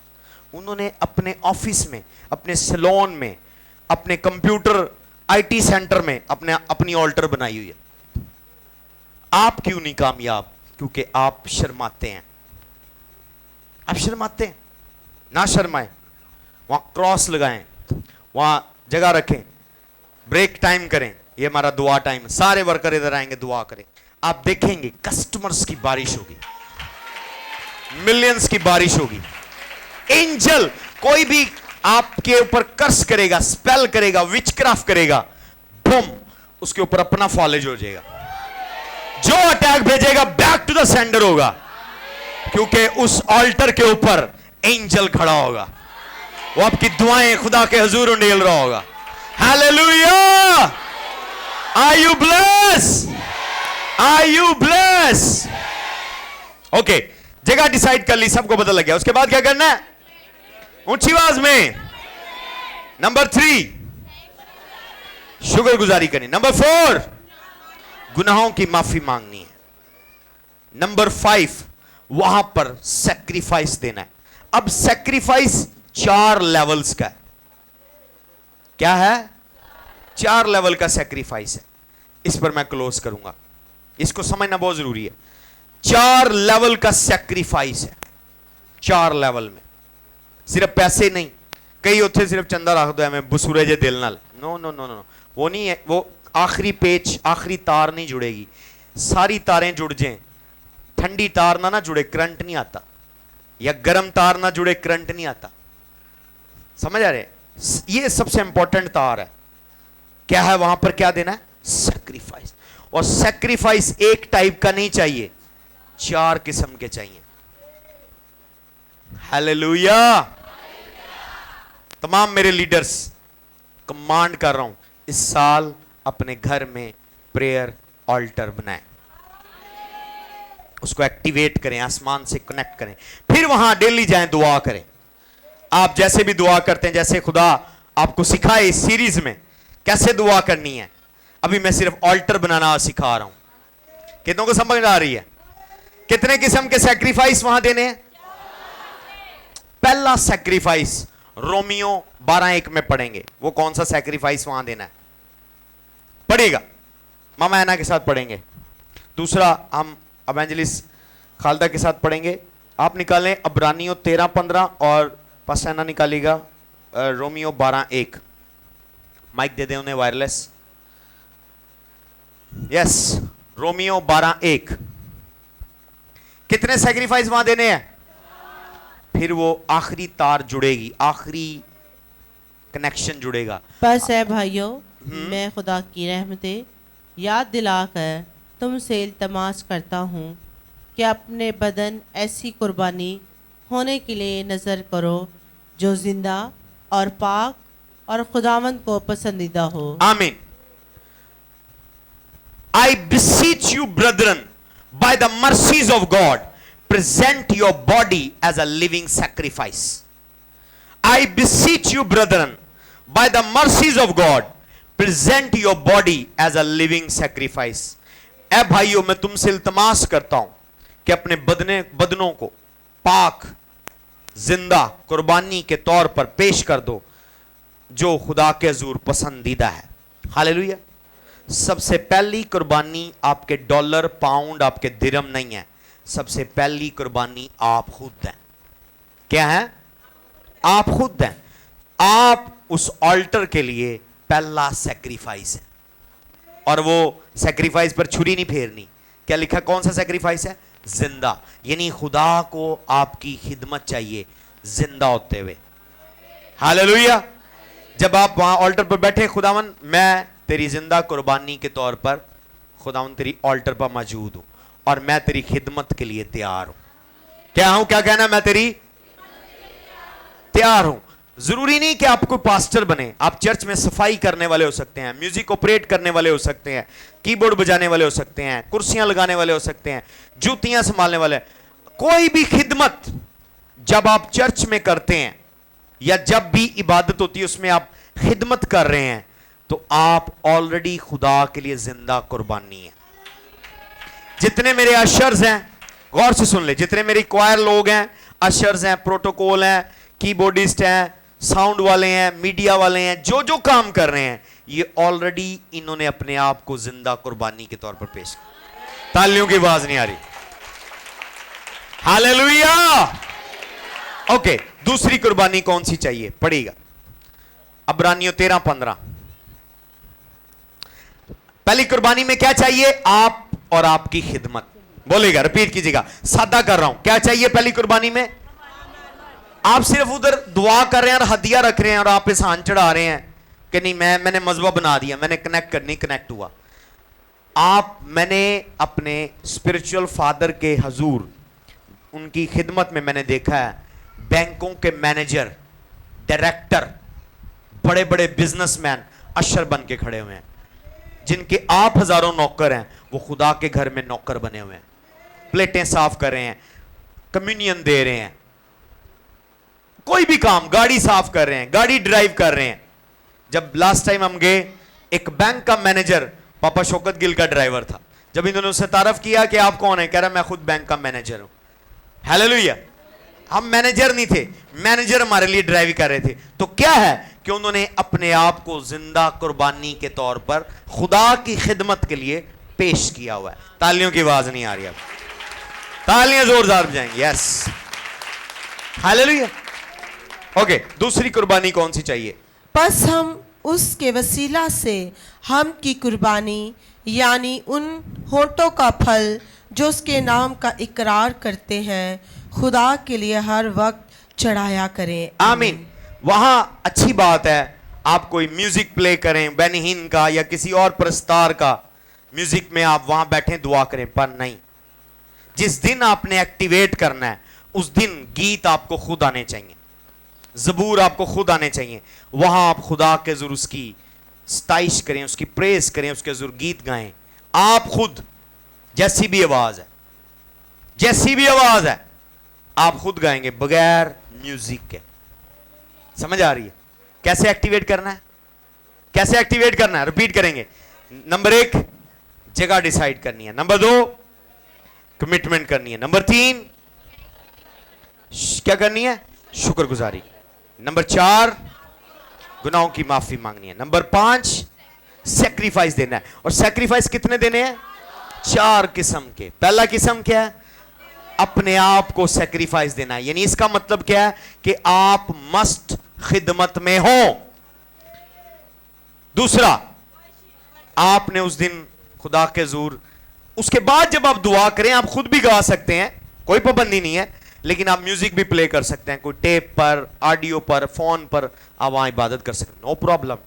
انہوں نے اپنے آفس میں, اپنے سیلون میں, اپنے کمپیوٹر آئی ٹی سینٹر میں اپنی آلٹر بنائی ہوئی ہے. آپ کیوں نہیں کامیاب؟ کیونکہ آپ شرماتے ہیں. آپ شرماتے ہیں. نہ شرمائیں, وہاں کراس لگائیں, وہاں جگہ رکھیں, بریک ٹائم کریں. یہ ہمارا دعا ٹائم, سارے ورکر ادھر آئیں گے, دعا کریں. آپ دیکھیں گے کسٹمرز کی بارش ہوگی, ملینز کی بارش ہوگی. اینجل کوئی بھی آپ کے اوپر کرس کرے گا, سپیل کرے گا, وچ کرافٹ کرے گا, بوم, اس کے اوپر اپنا فالج ہو جائے گا. جو اٹیک بھیجے گا بیک ٹو دا سینڈر ہوگا, کیونکہ اس آلٹر کے اوپر اینجل کھڑا ہوگا. وہ آپ کی دعائیں خدا کے حضور انڈیل رہا ہوگا. ہاللیلویا. Are you blessed? Are you blessed? Okay, جگہ ڈیسائیڈ کر لی, سب کو پتہ لگ گیا. اس کے بعد کیا کرنا ہے؟ اونچی آواز میں نمبر 3 شکر گزاری کرنی. نمبر 4 गुनाहों की माफी मांगनी है। नंबर 5, वहां पर सैक्रिफाइस देना है। अब सैक्रिफाइस 4 लेवल्स का है। क्या है? 4 लेवल का सैक्रिफाइस है। इस पर मैं क्लोज करूंगा, इसको समझना बहुत जरूरी है। 4 लेवल का सैक्रिफाइस है। 4 लेवल में, सिर्फ पैसे नहीं। कई होते सिर्फ चंदा रख दो हमें बसूरे जे दिल नाल, नो नो नो नो, वो नहीं है। वो आखिरी पेच, आखिरी तार नहीं जुड़ेगी, सारी तारें जुड़ जाएं। ठंडी तार ना जुड़े करंट नहीं आता, या गर्म तार ना जुड़े करंट नहीं आता। समझ आ रहे? ये सबसे इंपॉर्टेंट तार है। क्या है वहां पर? क्या देना है? सैक्रिफाइस। और सैक्रिफाइस एक टाइप का नहीं चाहिए, 4 किस्म के चाहिए। हालेलुया। तमाम मेरे लीडर्स कमांड कर रहा हूं, इस साल अपने घर में प्रेयर ऑल्टर बनाएं, उसको एक्टिवेट करें, आसमान से कनेक्ट करें, फिर वहां डेली जाएं, दुआ करें। आप जैसे भी दुआ करते हैं, जैसे खुदा आपको सिखाए इस सीरीज में कैसे दुआ करनी है, अभी मैं सिर्फ ऑल्टर बनाना सिखा रहा हूं। कितनों को समझ आ रही है? कितने किस्म के सैक्रिफाइस वहां देने हैं? पहला सैक्रिफाइस रोमियो 12:1 में पढ़ेंगे। वो कौन सा सैक्रिफाइस वहां देना है? पढ़ेगा, मामा ऐना के साथ पढ़ेंगे। दूसरा हम एवेंजलिस्ट खालदा के साथ पढ़ेंगे। आप निकालें अब्रानियों 13:15 और पसैना निकालेगा रोमियो 12:1। माइक दे दें उन्हें, वायरलेस। Yes, Romeo 12:1। कितने सैक्रिफाइस वहां देने हैं? फिर वो आखिरी तार जुड़ेगी, आखिरी कनेक्शन जुड़ेगा। बस है भाइयों, मैं खुदा की रहमतें याद दिलाकर तुमसे इल्तमास करता हूँ कि अपने बदन ऐसी कुर्बानी होने के लिए नज़र करो जो जिंदा और पाक और खुदावंद को पसंदीदा हो। आमीन। I beseech you, brethren, by the mercies of God, present your body as a living sacrifice. I beseech you, brethren, by the mercies of God, present your body as a living sacrifice. ऐ भाइयों, मैं तुमसे इल्तमास करता हूं कि अपने बदनों को पाक जिंदा कुर्बानी के तौर पर पेश कर दो, जो खुदा के हुजूर पसंदीदा है। हालेलुया। सबसे पहली कुर्बानी आपके डॉलर, पाउंड, आपके दिरहम नहीं है। सबसे पहली कुर्बानी आप खुद हैं। क्या है? आप खुद हैं। आप उस ऑल्टर के लिए पहला सैक्रिफाइस है। और वो सैक्रिफाइस पर छुरी नहीं फेरनी। क्या लिखा? कौन सा सैक्रिफाइस है? जिंदा। यानी खुदा को आपकी खिदमत चाहिए जिंदा होते हुए। हालेलुया। जब आप वहां ऑल्टर पर बैठे, खुदावन मैं तेरी जिंदा कुर्बानी के तौर पर खुदावन तेरी ऑल्टर पर मौजूद हूं और मैं तेरी खिदमत के लिए तैयार हूं। क्या हूं? क्या कहना? मैं तेरी तैयार हूं। जरूरी नहीं कि आप कोई पास्टर बने। आप चर्च में सफाई करने वाले हो सकते हैं, म्यूजिक ऑपरेट करने वाले हो सकते हैं, कीबोर्ड बजाने वाले हो सकते हैं, कुर्सियां लगाने वाले हो सकते हैं, जूतियां संभालने वाले। कोई भी खिदमत जब आप चर्च में करते हैं या जब भी इबादत होती है उसमें आप खिदमत कर रहे हैं, तो आप ऑलरेडी खुदा के लिए जिंदा कुर्बानी है। जितने मेरे अशर्स हैं, गौर से सुन ले, जितने मेरी क्वायर लोग हैं, अशर्स हैं, प्रोटोकॉल हैं, कीबोर्डिस्ट हैं, साउंड वाले हैं, मीडिया वाले हैं, जो जो काम कर रहे हैं, ये ऑलरेडी इन्होंने अपने आप को जिंदा कुर्बानी के तौर पर पेश किया। तालियों की आवाज नहीं आ रही। हालेलुया। ओके, दूसरी कुर्बानी कौन सी चाहिए? पढ़ेगा अब्रानियों 13:15। पहली कुर्बानी में क्या चाहिए? आप और आपकी खिदमत। बोलेगा, रिपीट कीजिएगा, सादा कर रहा हूं। क्या चाहिए पहली कुर्बानी में? आप सिर्फ उधर दुआ कर रहे हैं और हदिया रख रहे हैं और आप इस हाथ चढ़ा रहे हैं कि नहीं मैंने मजबा बना दिया, मैंने कनेक्ट करनी, कनेक्ट हुआ। मैंने अपने स्पिरिचुअल फादर के हजूर उनकी खिदमत में मैंने देखा है, बैंकों के मैनेजर, डायरेक्टर, बड़े बड़े बिजनेसमैन अशर बन के खड़े हुए हैं, जिनके आप हजारों नौकर हैं, वो खुदा के घर में नौकर बने हुए हैं। प्लेटें साफ कर रहे हैं, कम्युनियन दे रहे हैं, कोई भी काम, गाड़ी साफ कर रहे हैं, गाड़ी ड्राइव कर रहे हैं। जब लास्ट टाइम हम गए, एक बैंक का मैनेजर पापा शौकत गिल का ड्राइवर था। जब इन्होंने उससे तारफ किया कि आप कौन है, कह रहा मैं खुद बैंक का मैनेजर हूं। हालेलुया। हम मैनेजर नहीं थे, मैनेजर हमारे लिए ड्राइव कर रहे थे। तो क्या है कि उन्होंने अपने आप को जिंदा कुर्बानी के तौर पर खुदा की खिदमत के लिए पेश किया हुआ है। तालियों की आवाज नहीं आ रही, अब तालियां जोरदार बजाएंगे। Yes, hallelujah. ओके, दूसरी कुर्बानी कौन सी चाहिए? बस हम उसके वसीला से हम की कुर्बानी यानी उन होठों का फल जो उसके नाम का इकरार करते हैं खुदा के लिए हर वक्त चढ़ाया करें। आमीन। वहां अच्छी बात है आप कोई म्यूजिक प्ले करें, बेनिहीन का या किसी और प्रस्तार का म्यूजिक में आप वहां बैठे दुआ करें, पर नहीं। जिस दिन आपने एक्टिवेट करना है उस दिन गीत आपको खुद आने चाहिए, ज़बूर आपको खुद आने चाहिए। वहां आप खुदा के ज़रूर उसकी स्ताइश करें, उसकी प्रेज करें, उसके ज़रूर गीत गाएं। आप खुद जैसी भी आवाज है, जैसी भी आवाज है, आप खुद गाएंगे बगैर म्यूजिक के। समझ आ रही है? कैसे एक्टिवेट करना है? कैसे एक्टिवेट करना है? रिपीट करेंगे। नंबर 1 जगह डिसाइड करनी है। नंबर 2 कमिटमेंट करनी है। नंबर 3 क्या करनी है? शुक्रगुजारी। नंबर 4 गुनाहों की माफी मांगनी है। नंबर 5 सैक्रिफाइस देना है। और सैक्रिफाइस कितने देने हैं? 4 किस्म के। पहला किस्म क्या है? अपने आप को सैक्रिफाइस देना है। यानी इसका मतलब क्या है कि आप मस्त खिदमत में हो। दूसरा, आपने उस दिन खुदा के ज़ूर, उसके बाद जब आप दुआ करें आप खुद भी गा सकते हैं, कोई पाबंदी नहीं है, लेकिन आप म्यूजिक भी प्ले कर सकते हैं, कोई टेप पर, ऑडियो पर, फोन पर आप वहां इबादत कर सकते हैं, नो प्रॉब्लम।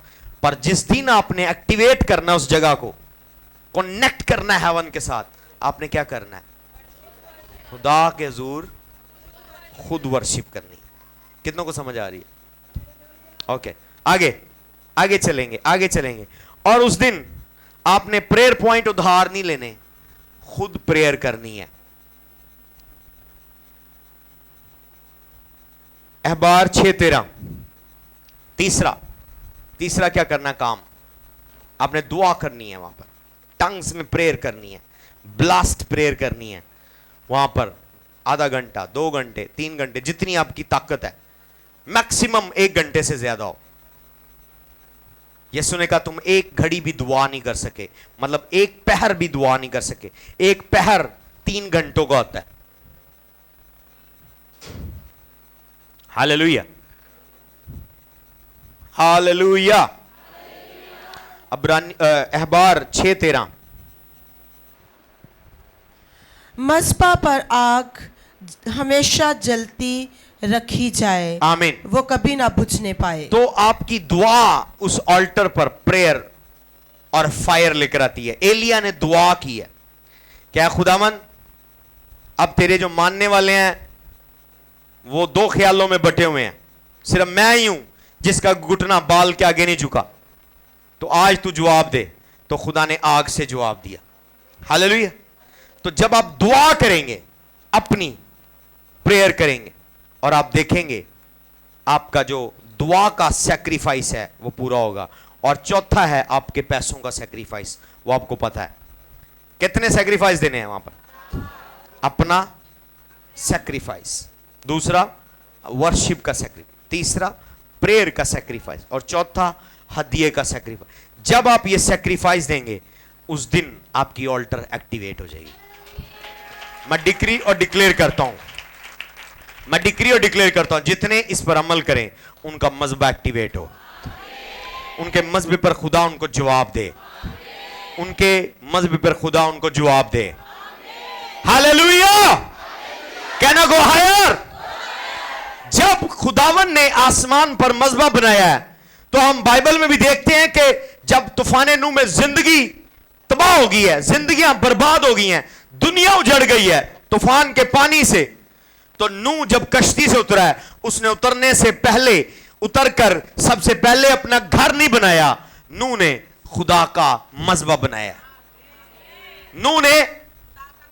पर जिस दिन आपने एक्टिवेट करना उस जगह को, कनेक्ट करना है हेवन के साथ, आपने क्या करना है? खुदा के ज़ूर खुद वर्शिप करनी। कितनों को समझ आ रही है? ओके, आगे चलेंगे। और उस दिन आपने प्रेयर पॉइंट उधार नहीं लेने, खुद प्रेयर करनी है। अहबार 6:13। तीसरा क्या करना काम? आपने दुआ करनी है, वहां पर टंग्स में प्रेयर करनी है, ब्लास्ट प्रेयर करनी है। वहां पर आधा घंटा, 2 घंटे, 3 घंटे, जितनी आपकी ताकत है, मैक्सिमम 1 घंटे से ज्यादा हो। यीशु ने कहा तुम 1 घड़ी भी दुआ नहीं कर सके, मतलब 1 पहर भी दुआ नहीं कर सके। 1 पहर 3 घंटों का होता है। Hallelujah, hallelujah. अहबार 6:13। मस्बा पर आग हमेशा जलती रखी जाए, आमीन, वो कभी ना बुझने पाए। तो आपकी दुआ उस ऑल्टर पर प्रेयर और फायर लेकर आती है। एलिया ने दुआ की है, क्या खुदावन अब तेरे जो मानने वाले हैं वो 2 ख्यालों में बटे हुए हैं, सिर्फ मैं ही हूं जिसका घुटना बाल के आगे नहीं झुका, तो आज तू जवाब दे। तो खुदा ने आग से जवाब दिया। हालेलुया। तो जब आप दुआ करेंगे, अपनी प्रेयर करेंगे, और आप देखेंगे आपका जो दुआ का सैक्रिफाइस है वो पूरा होगा। और चौथा है आपके पैसों का सैक्रिफाइस, वो आपको पता है कितने सैक्रिफाइस देने हैं वहां पर। अपना सैक्रिफाइस, दूसरा वर्शिप का सैक्रिफाइस, तीसरा प्रेयर का सैक्रिफाइस, और चौथा हदिये का सैक्रिफाइस। जब आप ये सैक्रिफाइस देंगे उस दिन आपकी ऑल्टर एक्टिवेट हो जाएगी। मैं डिक्री और डिक्लेयर करता हूं, जितने इस पर अमल करें उनका मज़बा एक्टिवेट हो, उनके मज़बे पर खुदा उनको जवाब दे, उनके मज़बे पर खुदा उनको जवाब दे। हालेलुया। कहना गो हायर। जब खुदावन ने आसमान पर मज़बा बनाया है, तो हम बाइबल में भी देखते हैं कि जब तूफान नूह में जिंदगी तबाह हो गई है, जिंदगियां बर्बाद हो गई हैं, दुनिया उजड़ गई है तूफान के पानी से, तो नूह जब कश्ती से उतरा है, उसने उतरने से पहले, उतरकर सबसे पहले अपना घर नहीं बनाया, नूह ने खुदा का मज़बा बनाया। नूह ने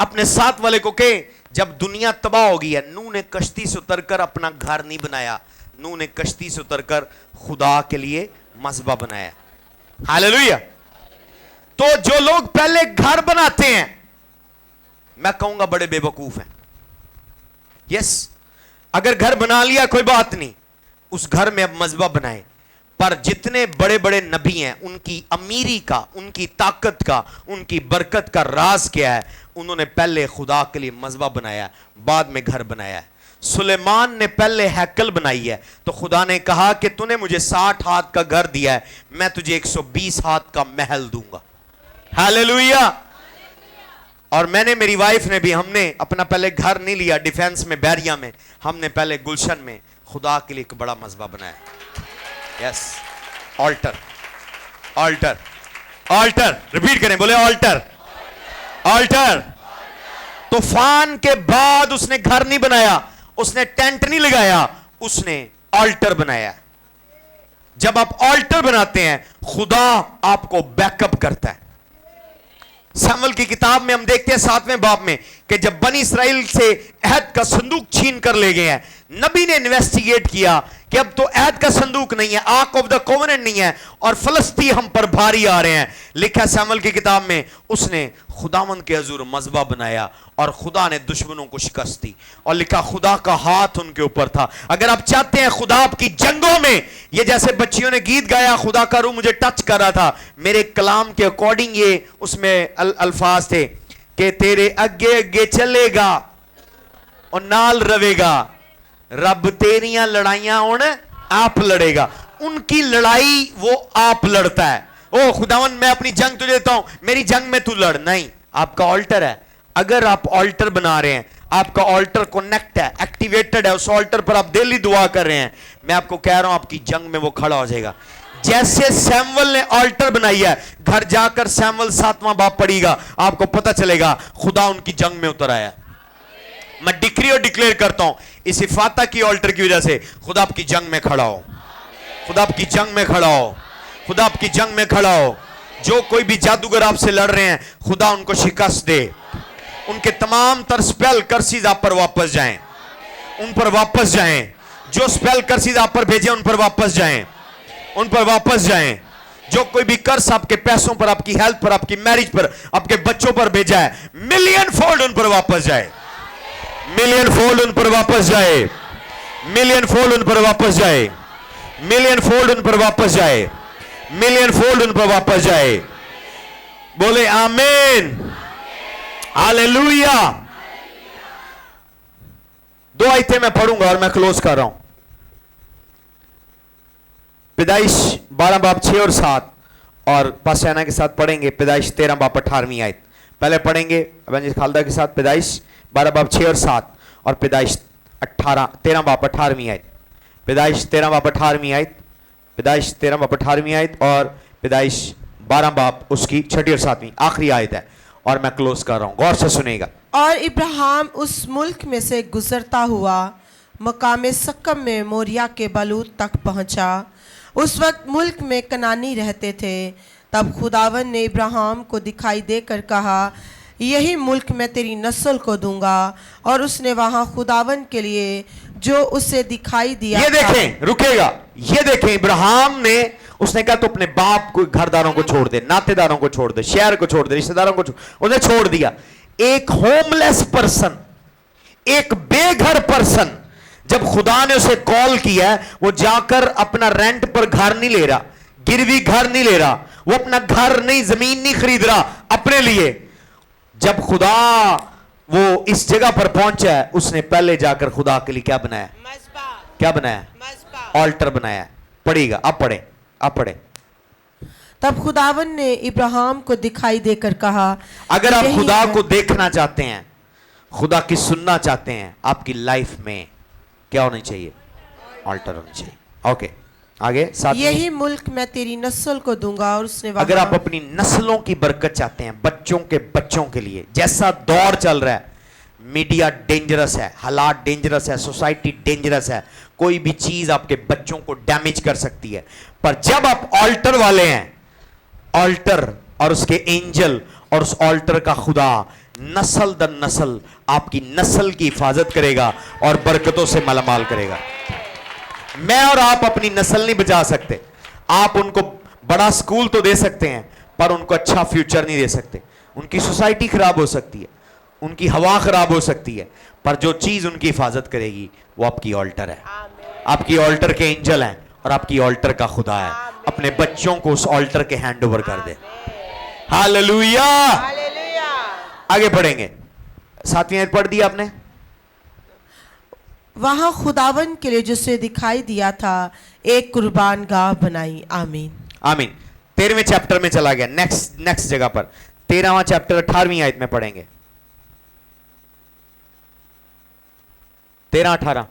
अपने साथ वाले को कहे, जब दुनिया तबाह हो गई है, नूह ने कश्ती से उतरकर अपना घर नहीं बनाया, नूह ने कश्ती से उतरकर खुदा के लिए मज़बा बनाया। हालेलुया। تو جو لوگ پہلے گھر بناتے ہیں میں کہوں گا بڑے بے وقوف ہیں. یس اگر گھر بنا لیا کوئی بات نہیں, اس گھر میں اب مذبح بنائے. پر جتنے بڑے بڑے نبی ہیں ان کی امیری کا, ان کی طاقت کا, ان کی برکت کا راز کیا ہے؟ انہوں نے پہلے خدا کے لیے مذبح بنایا, بعد میں گھر بنایا ہے. سلیمان نے پہلے ہیکل بنائی ہے, تو خدا نے کہا کہ تو نے مجھے 60 ہاتھ کا گھر دیا ہے, میں تجھے 120 ہاتھ کا محل دوں گا. ہاللیلویا. اور میں نے, میری وائف نے بھی, ہم نے اپنا پہلے گھر نہیں لیا ڈیفینس میں بیریا میں, ہم نے پہلے گلشن میں خدا کے لیے ایک بڑا مذبح بنایا. یس آلٹر, آلٹر, آلٹر, ریپیٹ کریں, بولے آلٹر, آلٹر. طوفان کے بعد اس نے گھر نہیں بنایا, اس نے ٹینٹ نہیں لگایا, اس نے آلٹر بنایا. جب آپ آلٹر بناتے ہیں خدا آپ کو بیک اپ کرتا ہے. ساموئیل کی کتاب میں ہم دیکھتے ہیں 7ویں باب میں کہ جب بنی اسرائیل سے عہد کا صندوق چھین کر لے گئے ہیں, نبی نے انویسٹیگیٹ کیا کہ اب تو عہد کا صندوق نہیں ہے, آرک آف دا کووننٹ نہیں ہے, اور فلسطی ہم پر بھاری آ رہے ہیں. لکھا ساموئیل کی کتاب میں اس نے خداوند کے حضور مذبح بنایا اور خدا نے دشمنوں کو شکست دی, اور لکھا خدا کا ہاتھ ان کے اوپر تھا. اگر آپ چاہتے ہیں خدا آپ کی جنگوں میں, یہ جیسے بچیوں نے گیت گایا خدا کا روح مجھے ٹچ کر رہا تھا, میرے کلام کے اکارڈنگ یہ اس میں الفاظ تھے کہ تیرے اگے اگے چلے گا اور نال روے گا, رب تیریاں لڑائیاں ہون آپ لڑے گا. ان کی لڑائی وہ آپ لڑتا ہے. او خداوند میں اپنی جنگ تجھے دیتا ہوں, میری جنگ میں تو لڑ. نہیں, آپ کا آلٹر ہے. اگر آپ آلٹر بنا رہے ہیں, آپ کا آلٹر کنیکٹ ہے, ایکٹیویٹڈ ہے, اس آلٹر پر آپ ڈیلی دعا کر رہے ہیں, میں آپ کو کہہ رہا ہوں آپ کی جنگ میں وہ کھڑا ہو جائے گا. جیسے سیمول نے آلٹر بنائی ہے, گھر جا کر سیمول 7واں باب پڑھی گا, آپ کو پتہ چلے گا خدا ان کی جنگ میں اتر آیا. میں ڈکری اور ڈکلیئر کرتا ہوں اس فاتح کی آلٹر کی وجہ سے خدا آپ کی جنگ میں کھڑا ہو, خدا آپ کی جنگ میں کھڑا ہو, خدا آپ کی جنگ میں کھڑا ہو. جو کوئی بھی جادوگر آپ سے لڑ رہے ہیں خدا ان کو شکست دے, ان کے تمام تر سپیل کرسیز آپ پر واپس جائیں, ان پر واپس جائیں. جو سپیل کرسیز آپ پر بھیجیں ان پر واپس جائیں, ان پر واپس جائیں. جو کوئی بھی کرس آپ کے پیسوں پر, آپ کی ہیلتھ پر, آپ کی میرج پر, آپ کے بچوں پر بھیجا ہے, ملین فولڈ ان پر واپس جائے, ملین فولڈ ان پر واپس جائے, ملین فولڈ ان پر واپس جائے, ملین فولڈ ان پر واپس جائے, ملین فولڈ ان پر واپس جائے. بولے آمین, ہاللیلویا. 2 آیتیں میں پڑھوں گا اور میں کلوز کر رہا ہوں. پیدائش 12 باب 6 اور 7, اور پاسیانہ کے ساتھ پڑھیں گے پیدائش 13 باب 18ویں آیت. پہلے پڑھیں گے ایونجلسٹ خالدہ کے ساتھ پیدائش 12 باب 6 اور 7, اور پیدائش 13 باب 18ویں آیت, پیدائش 13 باب 18ویں آیت, پیدائش 13 باب 18ویں آیت, اور پیدائش 12 باب اس کی 6 اور 7ویں آخری آیت ہے, اور میں کلوز کر رہا ہوں, غور سے سنیں گا. اور ابراہیم اس ملک میں سے گزرتا ہوا مقام سکم میں موریا کے بلوت تک پہنچا. اس وقت ملک میں کنانی رہتے تھے. تب خداوند نے ابراہیم کو دکھائی دے کر کہا, یہی ملک میں تیری نسل کو دوں گا. اور اس نے وہاں خداوند کے لیے جو اسے دکھائی دیا, یہ دیکھیں, رکے گا, یہ دیکھیں, ابراہیم نے, اس نے کہا تو اپنے باپ کو, گھرداروں کو چھوڑ دے, ناتے داروں کو چھوڑ دے, شہر کو چھوڑ دے, رشتہ داروں کو اس نے چھوڑ دیا. ایک ہوم لیس پرسن, ایک بے گھر پرسن, جب خدا نے اسے کال کیا ہے, وہ جا کر اپنا رینٹ پر گھر نہیں لے رہا, گروی گھر نہیں لے رہا, وہ اپنا گھر نہیں, زمین نہیں خرید رہا اپنے لیے. جب خدا وہ اس جگہ پر پہنچا ہے, اس نے پہلے جا کر خدا کے لیے کیا بنایا, کیا بنایا, آلٹر بنایا. پڑھے گا, اب پڑھے, اب پڑھے. تب خداوند نے ابراہیم کو دکھائی دے کر کہا, اگر آپ خدا کو دیکھنا چاہتے ہیں, خدا کی سننا چاہتے ہیں, آپ کی لائف میں کیا ہونی چاہیے, آلٹر ہونی چاہیے. اوکے, آگے. یہی ملک میں تیری نسل کو دوں گا. اور اس نے اگر آپ اپنی نسلوں کی برکت چاہتے ہیں, بچوں کے بچوں کے لیے, جیسا دور چل رہا ہے, میڈیا ڈینجرس ہے, حالات ڈینجرس ہے, سوسائٹی ڈینجرس ہے, کوئی بھی چیز آپ کے بچوں کو ڈیمیج کر سکتی ہے. پر جب آپ آلٹر والے ہیں, آلٹر اور اس کے اینجل اور اس آلٹر کا خدا نسل در نسل آپ کی نسل کی حفاظت کرے گا اور برکتوں سے مالا مال کرے گا. میں اور آپ اپنی نسل نہیں بچا سکتے. آپ ان کو بڑا سکول تو دے سکتے ہیں, पर उनको अच्छा फ्यूचर नहीं दे सकते। उनकी सोसाइटी खराब हो सकती है, उनकी हवा खराब हो सकती है, पर जो चीज उनकी हिफाजत करेगी वो आपकी ऑल्टर है। आपकी ऑल्टर के एंजल हैं और आपकी ऑल्टर का खुदा है। अपने बच्चों को उस ऑल्टर के हैंड ओवर कर दे। हालेलुया। आगे पढ़ेंगे। 7वीं आयत पढ़ दी आपने। वहाँ खुदावन के लिए जिसे दिखाई दिया था एक कुर्बान गाह बनाई। आमीन आमीन। 13वें चैप्टर में चला गया। नेक्स्ट जगह पर 13वां चैप्टर 18वीं आयत में पढ़ेंगे। 13-18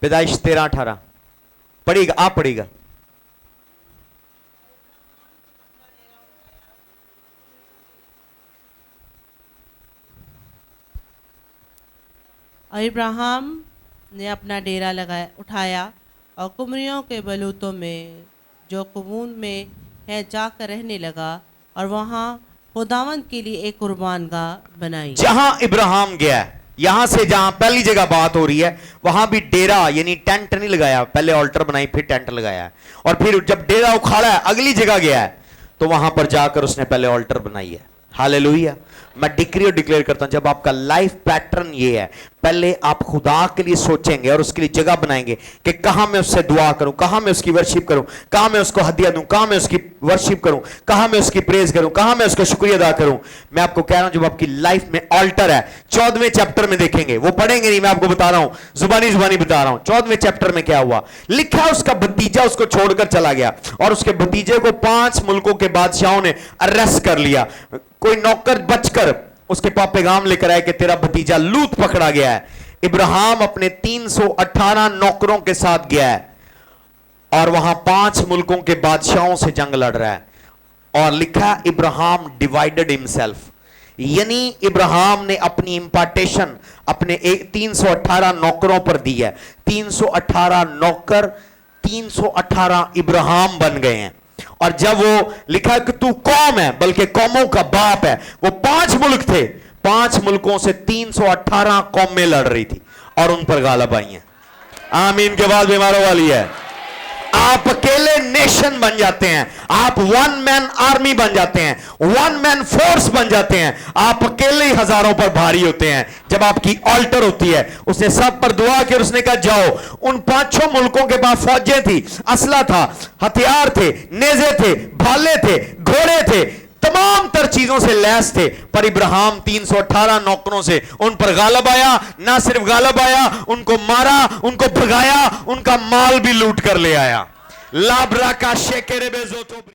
पैदाइश 13-18 पढ़िएगा, आप पढ़िएगा। और इब्राहिम ने अपना डेरा उठाया और कुमरियों के बलूतों में जो कुमून में है जाकर रहने लगा और वहाँ खुदावंद के लिए एक कुर्बान गाह बनाई। जहां इब्राहिम गया, यहां से जहां पहली जगह बात हो रही है, वहां भी डेरा यानी टेंट नहीं लगाया, पहले ऑल्टर बनाई फिर टेंट लगाया, और फिर जब डेरा उखाड़ा है अगली जगह गया है तो वहां पर जाकर उसने पहले ऑल्टर बनाई है। हालेलुया। मैं डिक्री और डिक्लेयर करता हूं, जब आपका लाइफ पैटर्न ये है, पहले आप खुदा के लिए सोचेंगे और उसके लिए जगह बनाएंगे कि कहां मैं उससे दुआ करूं, कहां मैं उसकी वर्शिप करूं, कहां मैं उसको हदिया दूं, कहां मैं उसकी वर्शिप करूं, कहां मैं उसकी प्रेज करूं, कहां मैं उसका शुक्रिया अदा करूं। मैं आपको कह रहा हूं जब आपकी लाइफ में ऑल्टर है, 14वें चैप्टर में देखेंगे, वो पढ़ेंगे नहीं, मैं आपको बता रहा हूं, जुबानी बता रहा हूं। 14वें चैप्टर में क्या हुआ लिखा है, उसका भतीजा उसको छोड़कर चला गया और उसके भतीजे को 5 मुल्कों के बादशाहों ने अरेस्ट कर लिया। कोई नौकर बचकर उसके पास पैगाम लेकर आया कि तेरा भतीजा लूत पकड़ा गया है। इब्राहिम अपने 318 नौकरों के साथ गया है और वहां 5 मुल्कों के बादशाहों से जंग लड़ रहा है, और लिखा इब्राहिम डिवाइडेड हिमसेल्फ, यानी इब्राहिम ने अपनी इंपार्टेशन अपने 318 नौकरों पर दी है। 318 नौकर 318 इब्राहिम बन गए हैं। और जब वो लिखा है कि तू कौम है, बल्कि कौमों का बाप है, वो 5 मुल्क थे, 5 मुल्कों से 318 कौमें लड़ रही थी और उन पर गालिब आई हैं। आमीन के बाद बीमारों वाली है। आप अकेले नेशन बन जाते हैं, आप 1 मैन आर्मी बन जाते हैं, 1 मैन फोर्स बन जाते हैं। आप अकेले ही हजारों पर भारी होते हैं जब आपकी ऑल्टर होती है। उसने सब पर दुआ की और उसने कहा जाओ। उन 5 मुल्कों के पास फौजें थी, असला था, हथियार थे, नेज़े थे, भाले थे, घोड़े थे, तमाम तर चीजों से लैस थे, पर इब्राहिम 318 नौकरों से उन पर गालिब आया। ना सिर्फ गालिब आया, उनको मारा, उनको भगाया, उनका माल भी लूट कर ले आया। लाब्रा का शेकेरे बेजोतो